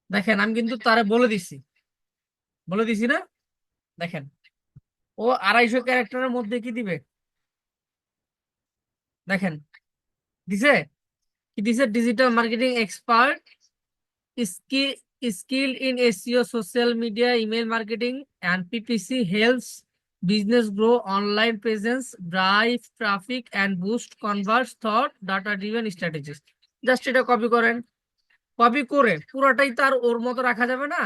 Speaker 1: দেখেন আমি কিন্তু তারে বলে দিছি না, দেখেন ও 250 ক্যারেক্টারের মধ্যে কি দিবে, দেখেন দিছে, কি দিছে, digital marketing expert, skilled in SEO, social media, email marketing, and PPC helps business grow online presence, drive traffic, and boost converts thought data-driven strategies. Just এটা কপি করেন, কপি করে পুরোটাই তার ওর মতো রাখা যাবে না,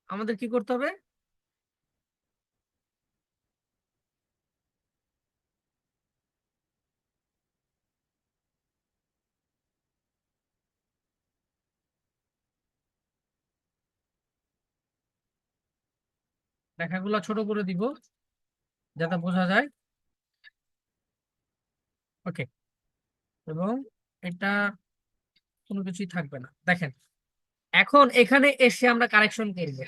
Speaker 1: আমাদের কি করতে হবে, লেখাগুলো ছোট করে দিব যাতে বোঝা যায়। ওকে, এবং এটা কোনো কিছুই থাকবে না। দেখেন এখন এখানে এসে আমরা কারেকশন করব।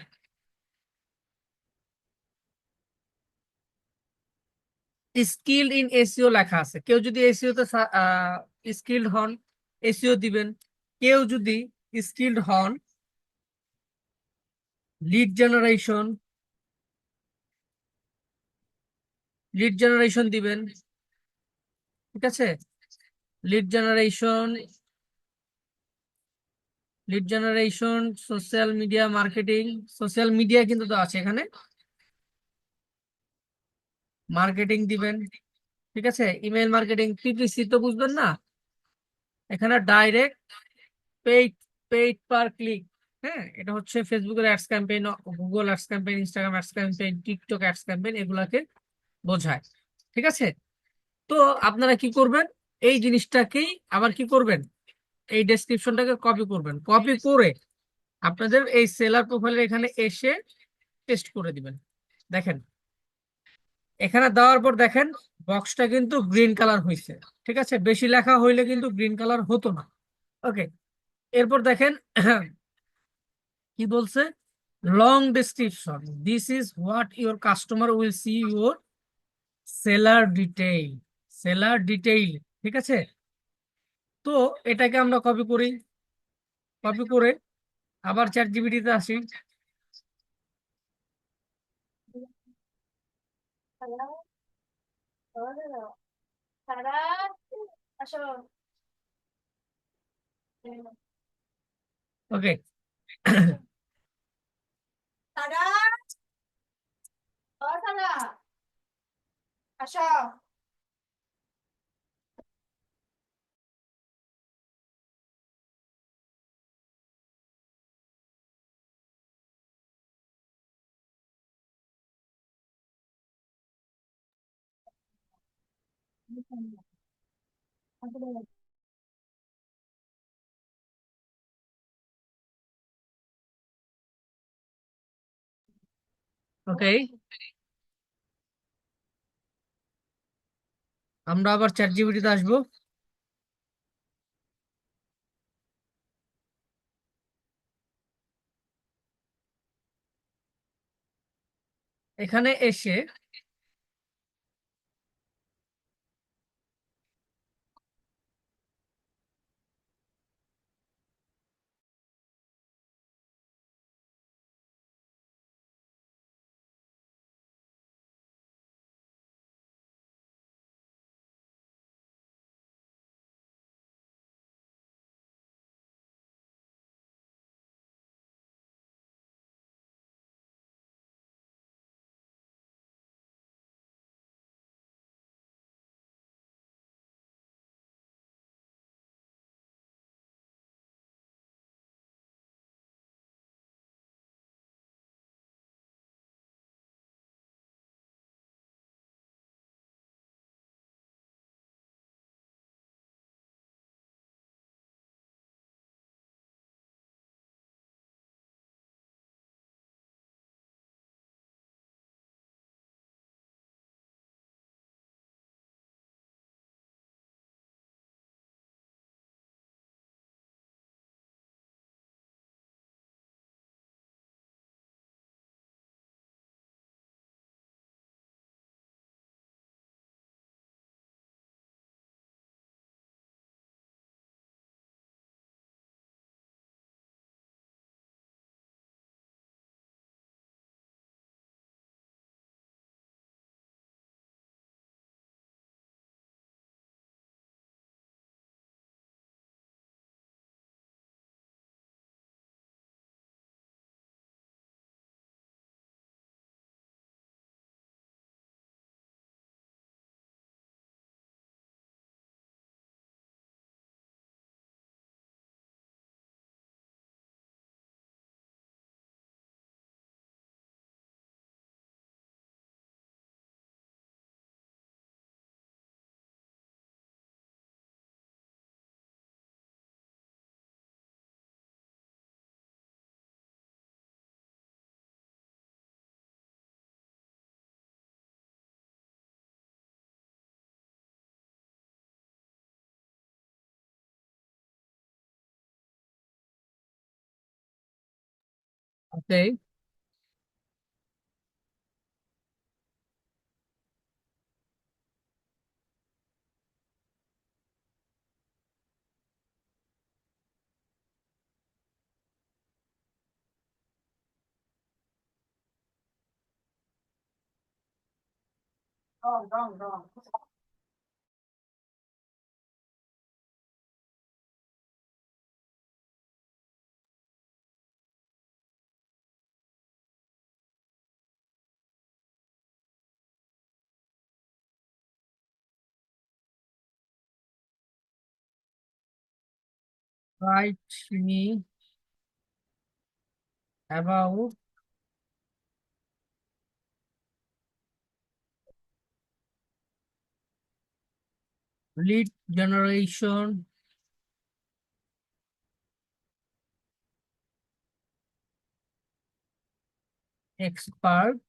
Speaker 1: স্কিল ইন এসইও লেখা আছে, কেউ যদি এসইও তে স্কিল্ড হন এসইও দিবেন, কেউ যদি স্কিল্ড হন লিড জেনারেশন, দিবেন। ঠিক আছে, lead generation, social media marketing, social media কিন্তু তো আছে এখানে, মার্কেটিং দিবেন। ঠিক আছে, ইমেল মার্কেটিং, পিপিসি তো বুঝবেন না, এখানে ডাইরেক্ট পেইড, পার ক্লিক। হ্যাঁ, এটা হচ্ছে ফেসবুকের ads campaign, Google ads campaign, Instagram ads campaign, TikTok ads campaign, এগুলাকে বোঝায়। ঠিক আছে, তো আপনারা কি করবেন, এই জিনিসটাকেই আবার কি করবেন, এই ডেসক্রিপশনটাকে কপি করবেন, কপি করে আপনাদের এই সেলার প্রোফাইলের এখানে এসে পেস্ট করে দিবেন। দেখেন, এখানে দেওয়ার পর দেখেন বক্সটা কিন্তু গ্রিন কালার হয়েছে। ঠিক আছে, বেশি লেখা হইলে কিন্তু গ্রিন কালার হতো না। ওকে, এরপর দেখেন কি বলছে, long description, this is what your customer will see your seller detail, detail. ঠিক আছে, তো এটাকে আমরা কপি করি, কপি করে আবার চ্যাট জিপিটিতে আসি। ওকে, ওকে, আমরা আবার চ্যাট জিপিটিতে আসবো। এখানে এসে ওকে, Write me about lead generation expert,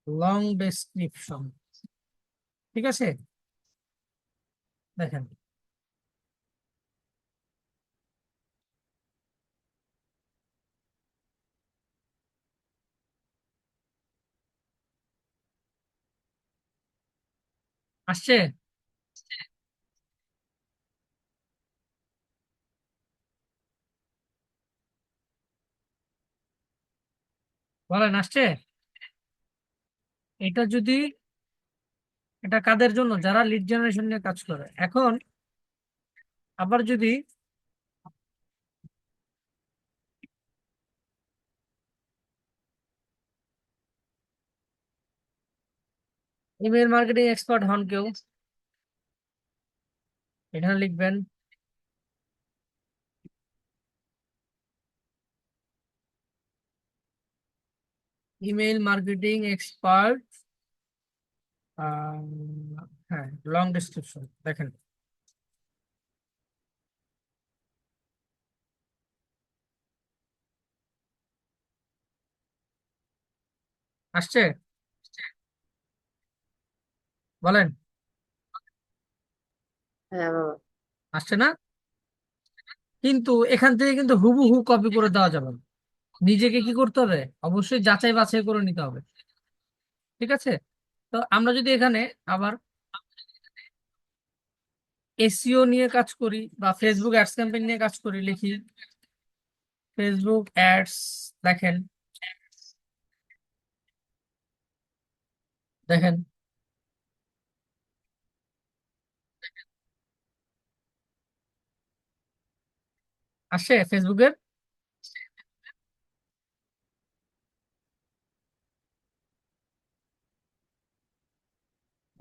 Speaker 1: long description। ঠিক আছে, দেখেন আসছে, বলেন আসছে। এটা যদি, এটা কাদের জন্য? যারা লিড জেনারেশন নিয়ে কাজ করে। এখন আবার যদি ইমেল মার্কেটিং এক্সপার্ট হন কেউ, এখানে লিখবেন ইমেল মার্কেটিং এক্সপার্ট, হ্যাঁ, লং ডেসক্রিপশন দেখেন আসছে, বলেন
Speaker 4: হ্যাঁ বাবা।
Speaker 1: আসছে না? কিন্তু এখান থেকে কিন্তু হুবহু কপি করে দেওয়া যাবে না। নিজেকে কি করতে হবে? অবশ্যই যাচাই বাছাই করে নিতে হবে। ঠিক আছে, তো আমরা যদি এখানে আবার এসইও নিয়ে কাজ করি বা ফেসবুক অ্যাডস ক্যাম্পেইন নিয়ে কাজ করি, লিখি ফেসবুক অ্যাডস, দেখেন দেখেন আসে ফেসবুকের,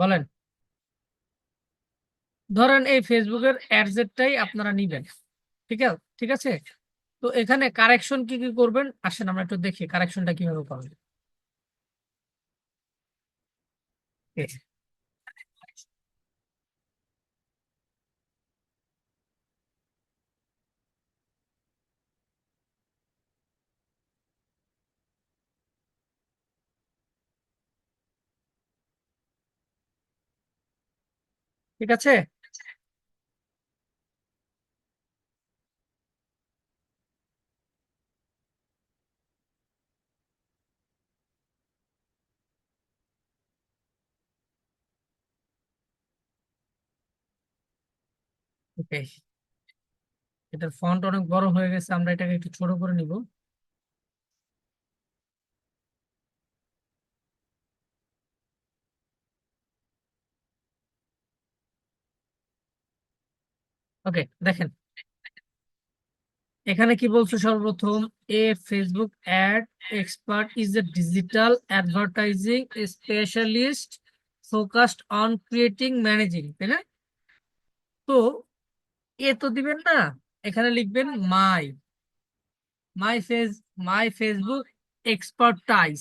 Speaker 1: বলেন ধরেন এই ফেসবুকের অ্যাডসেটটাই আপনারা নিবেন। ঠিক আছে, ঠিক আছে, তো এখানে কারেকশন কি কি করবেন আসেন আমরা একটু দেখি কারেকশনটা কিভাবে করবেন। ঠিক আছে, ওকে, এটার ফন্ট অনেক বড় হয়ে গেছে, আমরা এটাকে একটু ছোট করে নিব। ওকে, দেখেন এখানে কি বলছো সর্বপ্রথম, a Facebook ad expert is a digital advertising specialist focused on creating managing, তাই না? তো এ তো দিবেন না, এখানে লিখবেন my my face my Facebook expertise,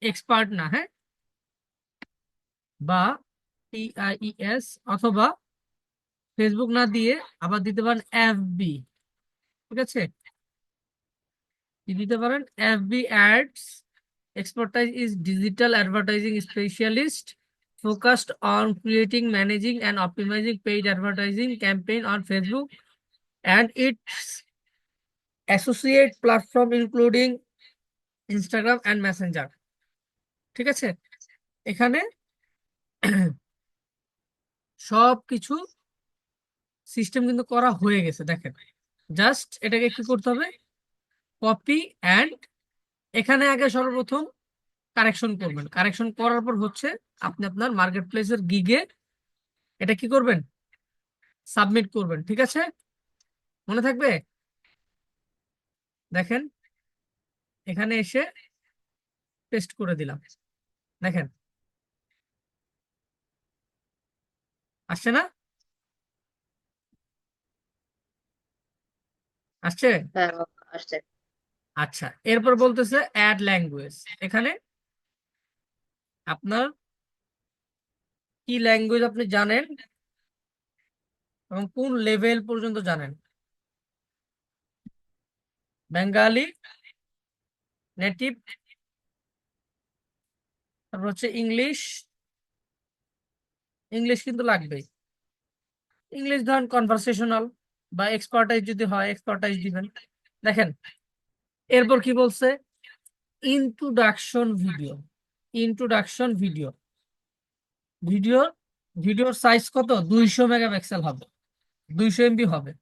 Speaker 1: expert না, হ্যাঁ, বা TIES, অথবা ফেসবুক না দিয়ে আবার দিতে পারেন FB। ঠিক আছে, কি দিতে পারেন? FB ads expertise is digital advertising specialist focused on creating, managing, and optimizing paid advertising campaign on Facebook and its associate platform including Instagram and Messenger। ঠিক আছে, এখানে সব কিছু সিস্টেম কিন্তু করা হয়ে গেছে, দেখেন জাস্ট এটাকে কি করতে হবে? কপি অ্যান্ড, এখানে আগে সর্বপ্রথম কারেকশন করবেন। কারেকশন করার পর হচ্ছে আপনি আপনার মার্কেট প্লেসের গিগে এটা কি করবেন, সাবমিট করবেন। ঠিক আছে, মনে থাকবে? দেখেন এখানে এসে পেস্ট করে দিলাম, দেখেন আসছে না? আসছে?
Speaker 4: হ্যাঁ, আসছে।
Speaker 1: আচ্ছা, এরপর বলতেছে অ্যাড ল্যাঙ্গুয়েজ। এখানে আপনার কি ল্যাঙ্গুয়েজ আপনি জানেন এবং কোন লেভেল পর্যন্ত জানেন। বেঙ্গালি, নেটিভ, তারপর হচ্ছে ইংলিশ। ইংলিশ কিন্তু লাগবেই। ইংলিশ ধরেন কনভারসেশনাল বা এক্সপার্টাইজ যদি হয় এক্সপার্টাইজ দিবেন। দেখেন এরপর কি বলছে, introduction video. Introduction video, video ভিডিওর সাইজ কত, 200 মেগাপিক্সেল হবে, 200 MB হবে।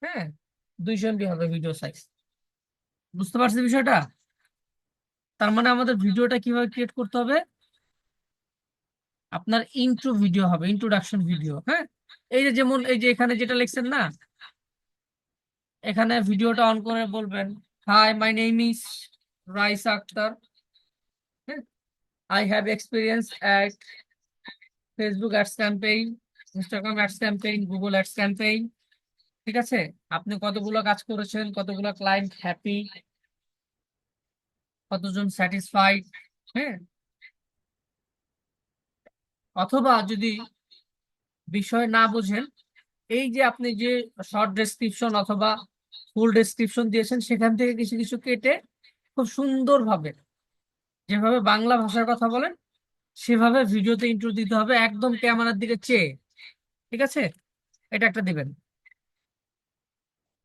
Speaker 1: হ্যাঁ, 200 MB হবে ভিডিও সাইজ। বুঝতে পারছি বিষয়টা? তার মানে আমাদের ভিডিওটা কিভাবে ক্রিয়েট করতে হবে, আপনার ইন্ট্রো ভিডিও হবে, ইন্ট্রোডাকশন ভিডিও। হ্যাঁ, এই যে যেমন এই যে এখানে যেটা লিখছেন না, এখানে ভিডিওটা অন করে বলবেন, hi my name is Raisa Akter, I have experience at Facebook ads campaign, Instagram ads campaign, Google ads campaign। ঠিক আছে, আপনি কতগুলো কাজ করেছেন, কতগুলো ক্লায়েন্ট হ্যাপি, কতজন স্যাটিসফাইড। হ্যাঁ, অথবা যদি বিষয় না বুঝেন, এই যে আপনি যে শর্ট ডেসক্রিপশন অথবা ফুল ডেসক্রিপশন দিয়েছেন সেখান থেকে কিছু কিছু কেটে খুব সুন্দরভাবে যেভাবে বাংলা ভাষার কথা বলেন সেভাবে ভিডিওতে ইন্ট্রো দিতে হবে, একদম ক্যামেরার দিকে চেয়ে। ঠিক আছে, এটা একটা দিবেন।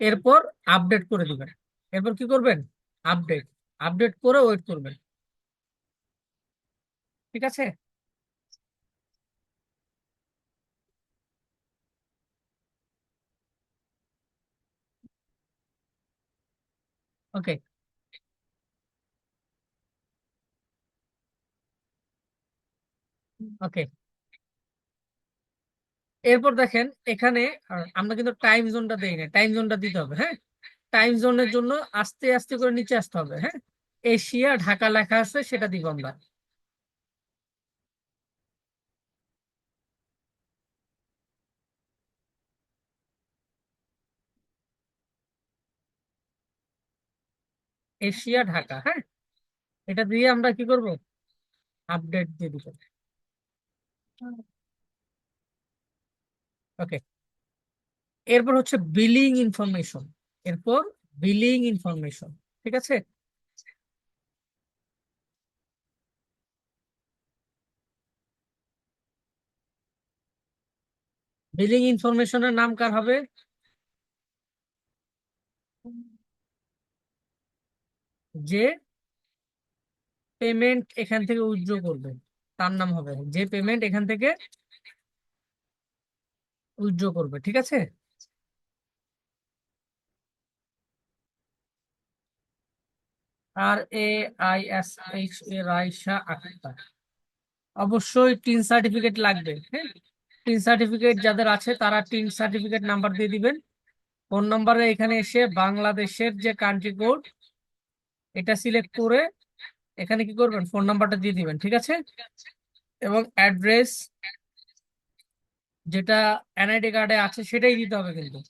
Speaker 1: এরপর আপডেট করে দিবেন। এরপর কি করবেন, আপডেট। আপডেট করে ওয়েট করবেন। ঠিক আছে, ওকে। ওকে, এরপর দেখেন এখানে আমরা কিন্তু টাইম জোনটা দেই না, টাইম জোনটা দিতে হবে। হ্যাঁ, টাইম জোনের জন্য আস্তে আস্তে করে নিচে আসতে হবে। হ্যাঁ, এশিয়া ঢাকা লেখা আছে সেটা দিব আমরা। এশিয়া ঢাকা, হ্যাঁ, এটা দিয়ে আমরা কি করব, আপডেট দিয়ে দিব। ওকে, এরপর হচ্ছে বিলিং ইনফরমেশন। এরপর বিলিং ইনফরমেশন। ঠিক আছে, বিলিং ইনফরমেশনের নাম কার হবে, যে পেমেন্ট এখান থেকে উইথড্র করবে তার নাম হবে, যে পেমেন্ট এখান থেকে উইথড্র করবে। ঠিক আছে, RAISA রাইসা আক্তার। অবশ্যই টিন সার্টিফিকেট লাগবে। হ্যাঁ, টিন সার্টিফিকেট যাদের আছে তারা টিন সার্টিফিকেট নাম্বার দিয়ে দিবেন। ফোন নাম্বারে এখানে এসে বাংলাদেশের যে কান্ট্রি কোড এটা সিলেক্ট করে এখানে কি করবেন, ফোন নাম্বারটা দিয়ে দিবেন। ঠিক আছে, এবং অ্যাড্রেস যেটা এনআইডি কার্ডে আছে সেটাই দিতে হবে কিন্তু।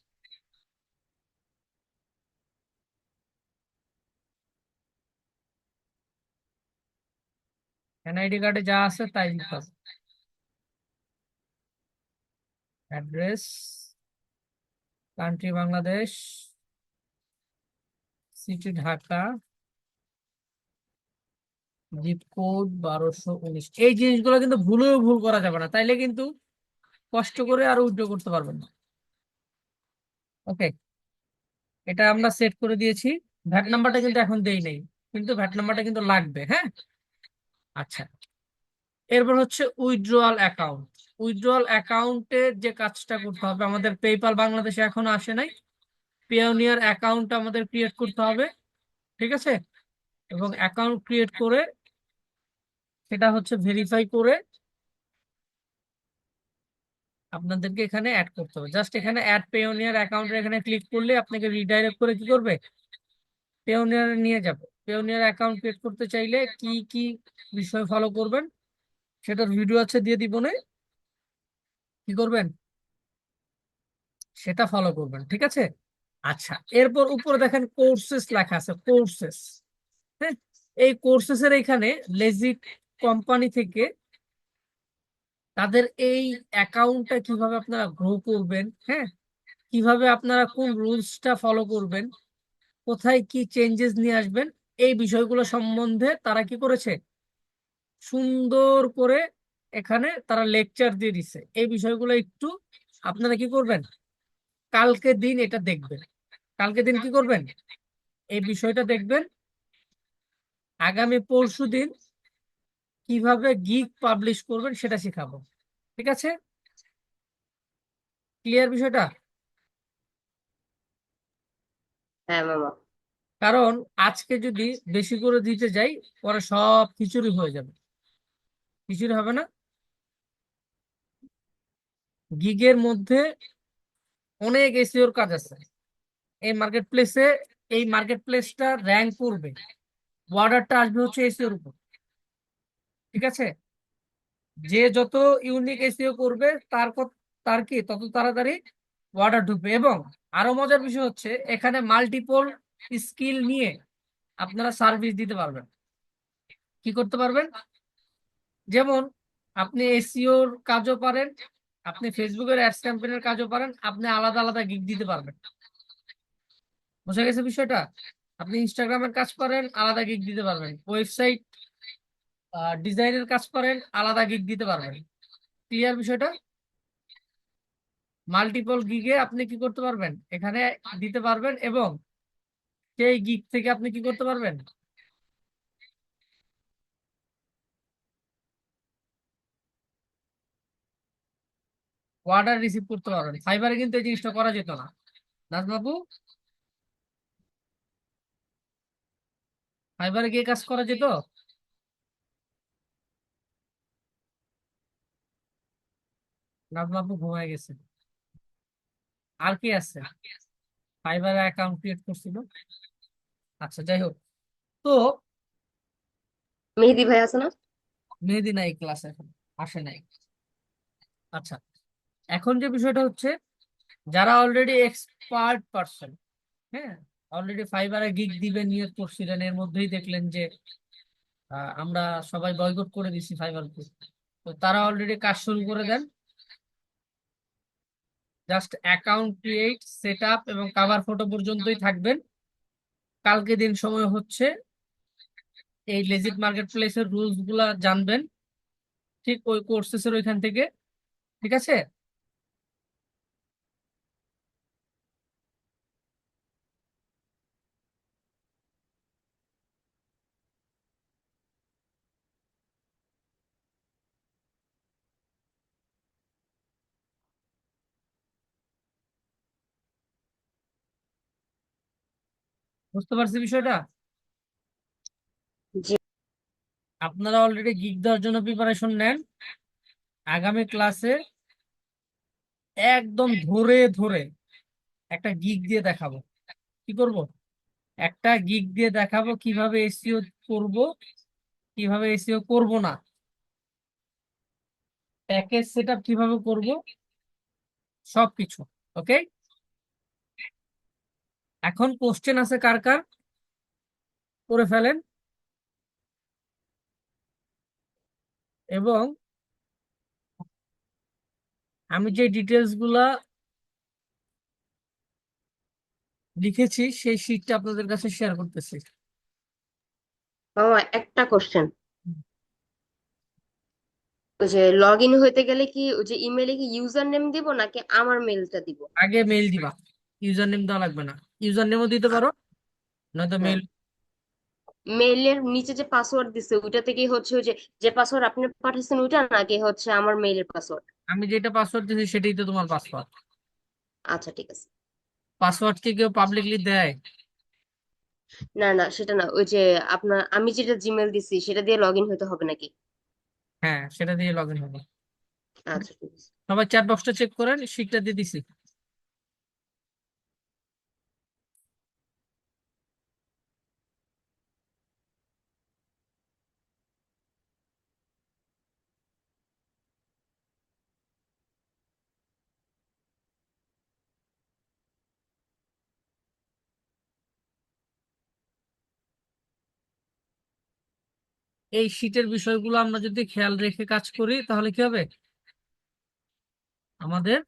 Speaker 1: এনআইডি কার্ডে যা আছে তাই দিতে হবে। Address, country Bangladesh, city Dhaka, zip code 1219। এই জিনিসগুলো কিন্তু ভুলেও ভুল করা যাবে না, তাইলে কিন্তু কষ্ট করে আরো উইথড্র করতে পারবেন না। ওকে, এটা আমরা সেট করে দিয়েছি। ভ্যাট নাম্বারটা কিন্তু এখন দেই নাই, কিন্তু ভ্যাট নাম্বারটা কিন্তু লাগবে। হ্যাঁ, আচ্ছা, এরপর হচ্ছে উইথড্রয়াল অ্যাকাউন্ট। উইথড্রয়াল অ্যাকাউন্টের যে কাজটা করতে হবে, আমাদের পেপাল বাংলাদেশে এখনো আসে নাই, পিওনিয়ার অ্যাকাউন্ট আমাদের ক্রিয়েট করতে হবে। ঠিক আছে, এবং অ্যাকাউন্ট ক্রিয়েট করে সেটা হচ্ছে ভেরিফাই করে আপনাদেরকে এখানে অ্যাড করতে হবে। জাস্ট এখানে অ্যাড পেওনিয়ার অ্যাকাউন্টের এখানে ক্লিক করলে আপনাকে রিডাইরেক্ট করে কি করবে, পেওনিয়ারে নিয়ে যাবে। পেওনিয়ার অ্যাকাউন্ট ক্রিয়েট করতে চাইলে কি কি বিষয় ফলো করবেন সেটার ভিডিও আছে, দিয়ে দিব না, কি করবেন সেটা ফলো করবেন, ঠিক আছে। আচ্ছা, এরপর উপরে দেখেন কোর্সেস লেখা আছে, কোর্সেস। হ্যাঁ, এই কোর্সেস এর এখানে লেজিট কোম্পানি থেকে তাদের এই অ্যাকাউন্টটা কিভাবে আপনারা গ্রো করবেন, হ্যাঁ, কিভাবে আপনারা কোন রুলসটা ফলো করবেন, কোথায় কি চেঞ্জেস নিয়ে আসবেন, এই বিষয়গুলো সম্বন্ধে তারা কি করেছে, সুন্দর করে এখানে তারা লেকচার দিয়ে দিছে। এই বিষয়গুলো একটু আপনারা কি করবেন, কালকে দিন এটা দেখবেন। কালকে দিন কি করবেন, এই বিষয়টা দেখবেন। আগামী পরশু দিন কিভাবে গিগ পাবলিশ করবেন সেটা শেখাবো, ঠিক আছে। ক্লিয়ার বিষয়টা?
Speaker 4: হ্যাঁ মামা।
Speaker 1: কারণ আজকে যদি বেশি করে দিতে যাই পরে সব খিচুড়ি হয়ে যাবে, খিচুড়ি হবে না। গিগের মধ্যে অনেক এসইওর কাজ আছে। এই মার্কেট প্লেসে, এই মার্কেট প্লেসটা র্যাঙ্ক করবে, অর্ডারটা আসবে হচ্ছে এসইওর উপর, ঠিক আছে। যে যত ইউনিক এসইও করবে তার কি তত তাড়াতাড়ি অর্ডার ঢুকবে। এবং আরো মজার বিষয় হচ্ছে এখানে মাল্টিপল স্কিল নিয়ে আপনারা সার্ভিস দিতে পারবেন। কি করতে পারবেন, যেমন আপনি এসইওর কাজও পারেন, আপনি ফেসবুকের অ্যাডস ক্যাম্পেইনের কাজও পারেন, আপনি আলাদা আলাদা গিগ দিতে পারবেন। বুঝা গেছে বিষয়টা? আপনি ইনস্টাগ্রামের কাজ পারেন, আলাদা গিগ দিতে পারবেন। ওয়েবসাইট ডিজাইনের কাজ পারেন, আলাদা গিগ দিতে পারবেন। ক্লিয়ার বিষয়টা? মাল্টিপল গিগে আপনি কি করতে পারবেন, এখানে দিতে পারবেন। এবং সেই গিগ থেকে আপনি কি করতে পারবেন, অর্ডার রিসিভ করতে পারবেন। ফাইবারে কিন্তু এই জিনিসটা করা যেত না, নাজবাবু। ফাইবারে গিয়ে কাজ করা যেত? নাজবাবু ঘুমায় গেছে। আর কি আছে ফাইবারে অ্যাকাউন্ট ক্রিয়েট করছিল? আচ্ছা, যাই হোক। তো
Speaker 4: মেহেদি ভাই আছে না?
Speaker 1: মেহেদি নাই ক্লাসে, এখন আসে নাই। আচ্ছা, এখন যে বিষয়টা হচ্ছে, যারা অলরেডি এক্সপার্ট পারসন, হ্যাঁ, অলরেডি ফাইবারে গিগ দিবেন নিয়োগ করছিলেন, এর মধ্যেই দেখলেন যে আমরা সবাই বয়কট করে দিচ্ছি ফাইবারকে, তো তারা অলরেডি কাজ শুরু করে দেন। Just account create, set up এবং কাভার ফটো পর্যন্তই থাকবেন। কালকে দিন সময় হচ্ছে এই লেজিট মার্কেট প্লেসের রুলস গুলা জানবেন, ঠিক ওই কোর্সেসের ওইখান থেকে, ঠিক আছে। বুঝতে পারছি বিষয়টা?
Speaker 4: জি।
Speaker 1: আপনারা অলরেডি গিগ দেওয়ার জন্য প্রিপারেশন নেন। আগামী ক্লাসে একদম ধরে ধরে একটা গিগ দিয়ে দেখাবো। কি করব, একটা গিগ দিয়ে দেখাবো কিভাবে এসইও করব, কিভাবে এসইও করব না, প্যাকেজ সেটআপ কিভাবে করব, সবকিছু। ওকে, এখন কোশ্চেন আছে কার কার, করে ফেলেন। এবং আমি যে ডিটেলস গুলা লিখেছি সেই শিটটা আপনাদের কাছে শেয়ার করতেছি।
Speaker 4: মামা একটা কোশ্চেন, ওই যে লগ ইন হইতে গেলে কি ওই যে ইমেলে কি ইউজার নেম দিব নাকি আমার মেলটা দিব?
Speaker 1: আগে মেইল দিবা, ইউজার নেম দেওয়া লাগবে না। ইউজার নেমও দিতে পারো, নয়তো
Speaker 4: হ্যাঁ,
Speaker 1: মেইল।
Speaker 4: মেইলের নিচে যে পাসওয়ার্ড দিছে ওইটা থেকে হচ্ছে ওই যে যে পাসওয়ার্ড আপনি পাঠাচ্ছেন ওইটা নাকি হচ্ছে আমার মেইলের পাসওয়ার্ড?
Speaker 1: আমি যেটা পাসওয়ার্ড দিয়েছি সেটাই তো তোমার পাসওয়ার্ড।
Speaker 4: আচ্ছা ঠিক আছে।
Speaker 1: পাসওয়ার্ড কি কেউ পাবলিকলি দেয়?
Speaker 4: না না সেটা না, ওই যে আপনার আমি যেটা জিমেল দিছি সেটা দিয়ে লগ ইন হতে হবে নাকি?
Speaker 1: হ্যাঁ, সেটা দিয়ে লগ ইন হবে।
Speaker 4: আচ্ছা ঠিক আছে।
Speaker 1: সবাই চ্যাট বক্সটা চেক করেন, শিটটা দিয়ে দিছি। এই শিটের বিষয়গুলো আমরা যদি খেয়াল রেখে কাজ করি তাহলে কি হবে, আমাদের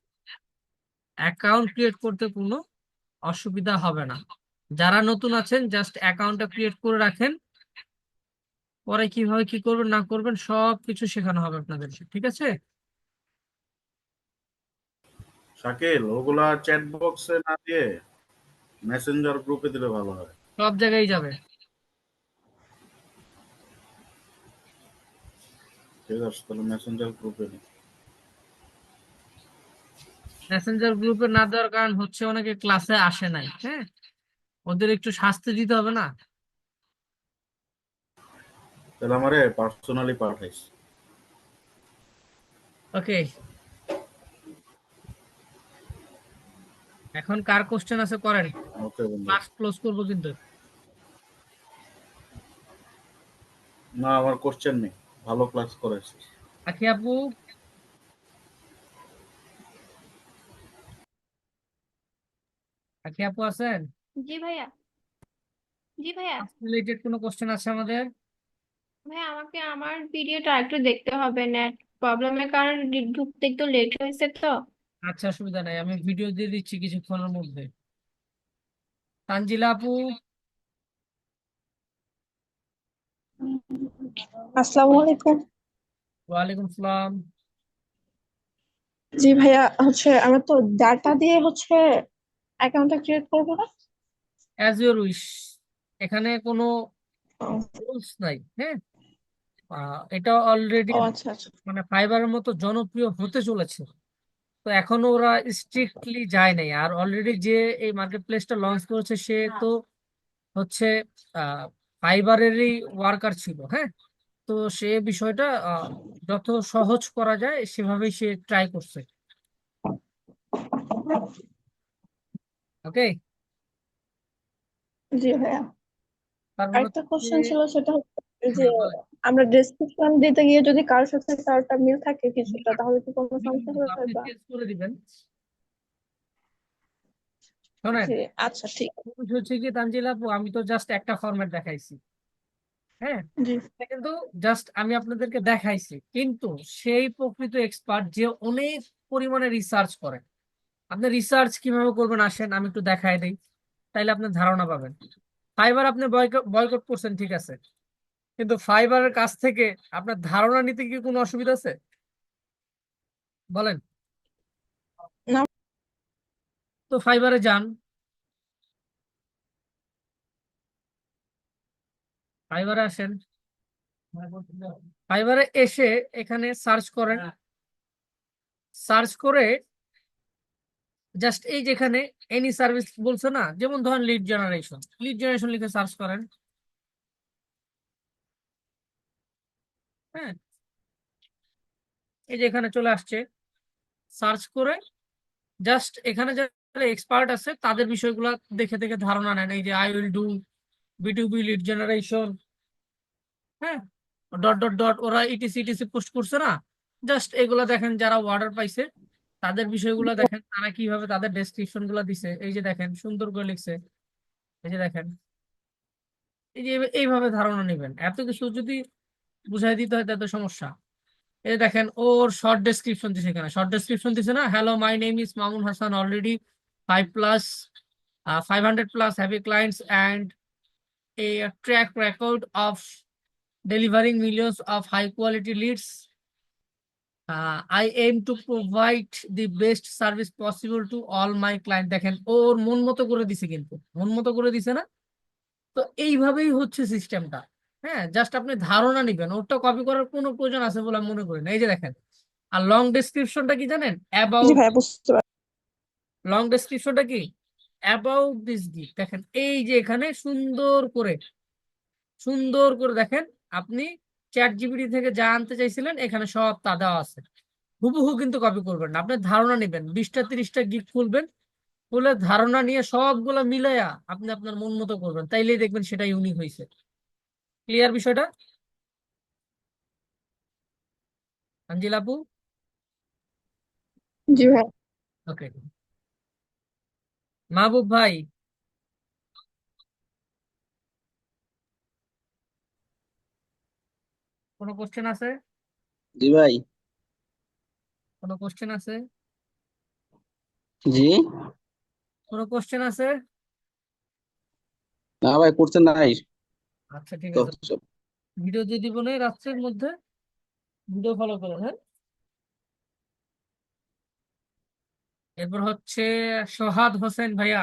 Speaker 1: অ্যাকাউন্ট ক্রিয়েট করতে কোনো অসুবিধা হবে না। যারা নতুন আছেন জাস্ট অ্যাকাউন্টটা ক্রিয়েট করে রাখেন, পরে কিভাবে কি করবেন না করবেন সব কিছু শেখানো হবে আপনাদেরকে, ঠিক আছে?
Speaker 6: শাকিল, ওগুলা চ্যাট বক্সে না দিয়ে মেসেঞ্জার গ্রুপে দিলে ভালো হয়।
Speaker 1: সব জায়গায় যাবে।
Speaker 6: ঠিক আছে, তাহলে মেসেঞ্জার গ্রুপে দিই।
Speaker 1: মেসেঞ্জার গ্রুপে না দেওয়ার কারণ হচ্ছে অনেকে ক্লাসে আসে নাই, হ্যাঁ, ওদের একটু শাস্তি দিতে হবে না?
Speaker 6: তাহলে আমারে পার্সোনালি পাঠাইস।
Speaker 1: ওকে, এখন কার কোশ্চেন আছে করেন,
Speaker 6: ওকে বন্ধু।
Speaker 1: ক্লাস ক্লোজ করবো কিন্তু।
Speaker 6: না, আমার কোশ্চেন নেই, ভালো ক্লাস করেছিস।
Speaker 1: আখি আপু, আখি আপু আছেন?
Speaker 7: জি ভাইয়া। জি ভাইয়া।
Speaker 1: রিলেটেড কোনো কোশ্চেন আছে আমাদের?
Speaker 7: ভাইয়া আমাকে আমার ভিডিওটা একটু দেখতে হবে, নেট প্রবলেমের কারণে ঢুকতে একটু লেট হয়েছে তো।
Speaker 1: আচ্ছা, অসুবিধা নাই, আমি ভিডিও দিয়ে দিচ্ছি কিছুক্ষণের মধ্যে। তানজিলা আপু,
Speaker 8: আসসালামু আলাইকুম।
Speaker 1: ওয়ালাইকুম সালাম।
Speaker 8: জি ভাইয়া, আমরা তো ডাটা দিয়ে অ্যাকাউন্টটা ক্রিয়েট করবো না?
Speaker 1: অ্যাজ ইউর উইশ, এখানে কোনো
Speaker 8: ও
Speaker 1: রুলস নাই, হ্যাঁ। এটা অলরেডি
Speaker 8: ও আচ্ছা আচ্ছা।
Speaker 1: মানে ফাইবারের মতো জনপ্রিয় হতে চলেছে, তো এখনো ওরা স্ট্রিক্টলি যায় নাই। আর অলরেডি যে এই মার্কেট প্লেসটা লঞ্চ করেছে সে তো হচ্ছে ফাইবারেরই ওয়ার্কার ছিল, হ্যাঁ। তো সে বিষয়টা যত সহজ করা যায় সেভাবেই সে ট্রাই করছে। ওকে,
Speaker 8: জি ভাইয়া,
Speaker 1: তার মানে
Speaker 8: আরেকটা
Speaker 1: হচ্ছে,
Speaker 8: কোশ্চেন ছিল, সেটা হচ্ছে এই যে
Speaker 1: হ্যাঁ বলেন।
Speaker 8: আমরা ডেসক্রিপশন দিতে গিয়ে যদি কারোর সাথে কারোটা মিল থাকে কিছুটা, তাহলে কি কোনো সমস্যা হবে
Speaker 1: আপনি
Speaker 8: বা?
Speaker 1: চেঞ্জ করে দিবেন। শোনেন,
Speaker 8: জি আচ্ছা, ঠিক
Speaker 1: হচ্ছে কি তানজিল আপু, আমি তো জাস্ট একটা ফরম্যাট দেখাইছি, হ্যাঁ।
Speaker 8: জি
Speaker 1: এটা কিন্তু জাস্ট আমি আপনাদেরকে দেখাইছি, কিন্তু সেই প্রকৃত এক্সপার্ট যে অনেক পরিমাণে রিসার্চ করে। আপনি রিসার্চ কিভাবে করবেন আসেন আমি একটু দেখাই দিই, তাইলে আপনি ধারণা পাবেন। ফাইবার আপনি বয়কট করছেন, ঠিক আছে, কিন্তু ফাইবারের কাছ থেকে আপনার ধারণা নিতে কি কোনো অসুবিধা আছে বলেন?
Speaker 8: না।
Speaker 1: তো ফাইবারে যান, ফাইবারে আসেন, ফাইবারে এসে এখানে সার্চ করেন, সার্চ করে জাস্ট এই যেখানে এনি সার্ভিস বলছে না, যেমন ধরেন লিড জেনারেশন, লিড জেনারেশন লিখে সার্চ করেন, হ্যাঁ। এই যে এখানে চলে আসছে, সার্চ করে জাস্ট এখানে যারা এক্সপার্ট আছে তাদের বিষয়গুলো দেখে দেখে ধারণা নেন। এই যে I will do বিটুবি lead generation, হ্যাঁ, ডট ডট ডট, ওরা ইটিসি ইটিসি পোস্ট করছে না, জাস্ট এগুলা দেখেন, যারা অর্ডার পাইছে তাদের বিষয়গুলো দেখেন, তারা কিভাবে তাদের ডেসক্রিপশন গুলা দিছে, এই যে দেখেন সুন্দর করে লিখছে, এই যে দেখেন, এই যে এইভাবে ধারণা নেবেন। এত কিছু যদি বুঝাই দিতে হয় তাতে সমস্যা। এই যে দেখেন ওর শর্ট ডেসক্রিপশন দিছে, এখানে শর্ট ডেসক্রিপশন দিছে না, hello my name is Mamun Hasan, already 500+ happy clients and a track record of delivering millions of high quality leads. I aim to provide the best service possible to all my client. দেখেন ওর মন মতো করে দিছে, কিন্তু মন মতো করে দিছে না। তো এইভাবেই হচ্ছে সিস্টেমটা, হ্যাঁ। জাস্ট আপনি ধারণা নিবেন, ওটা কপি করার কোনো প্রয়োজন আছে বলে আমি মনে করি না। এই যে দেখেন, আর লং ডেসক্রিপশনটা কি জানেন?
Speaker 8: জি
Speaker 1: অ্যাবাউট,
Speaker 8: ভাইয়া, বুঝতে পারছি।
Speaker 1: লং ডেসক্রিপশনটা কি? About this gig. দেখেন এই যে এখানে সুন্দর করে দেখেন আপনি চ্যাট জিপিটি থেকে যা আনতে চাইছিলেন এখানে সব তা দেওয়া আছে। হুবহু কিন্তু কপি করবেন না, আপনি ধারণা নেবেন, 20টা 30টা গিগ খুলবেন, খুলে ধারণা নিয়ে সবগুলো মিলাইয়া আপনি আপনার মন মতো করবেন, তাইলেই দেখবেন সেটা ইউনিক হয়েছে। ক্লিয়ার বিষয়টা? আঞ্জিল আপু?
Speaker 8: জি ভাই।
Speaker 1: ওকে। মাহবুব ভাই? কোনো কোশ্চেন আছে?
Speaker 2: জি ভাই।
Speaker 1: কোনো কোশ্চেন আছে?
Speaker 2: জি।
Speaker 1: কোনো কোশ্চেন আছে?
Speaker 2: না ভাই, করছেন নাই
Speaker 1: আচ্ছা ঠিক
Speaker 2: তো
Speaker 1: আছে, ভিডিও দিয়ে দিব না রাত্রের মধ্যে, ভিডিও ফলো করুন, হ্যাঁ। এরপর হচ্ছে সোহাদ হোসেন ভাইয়া।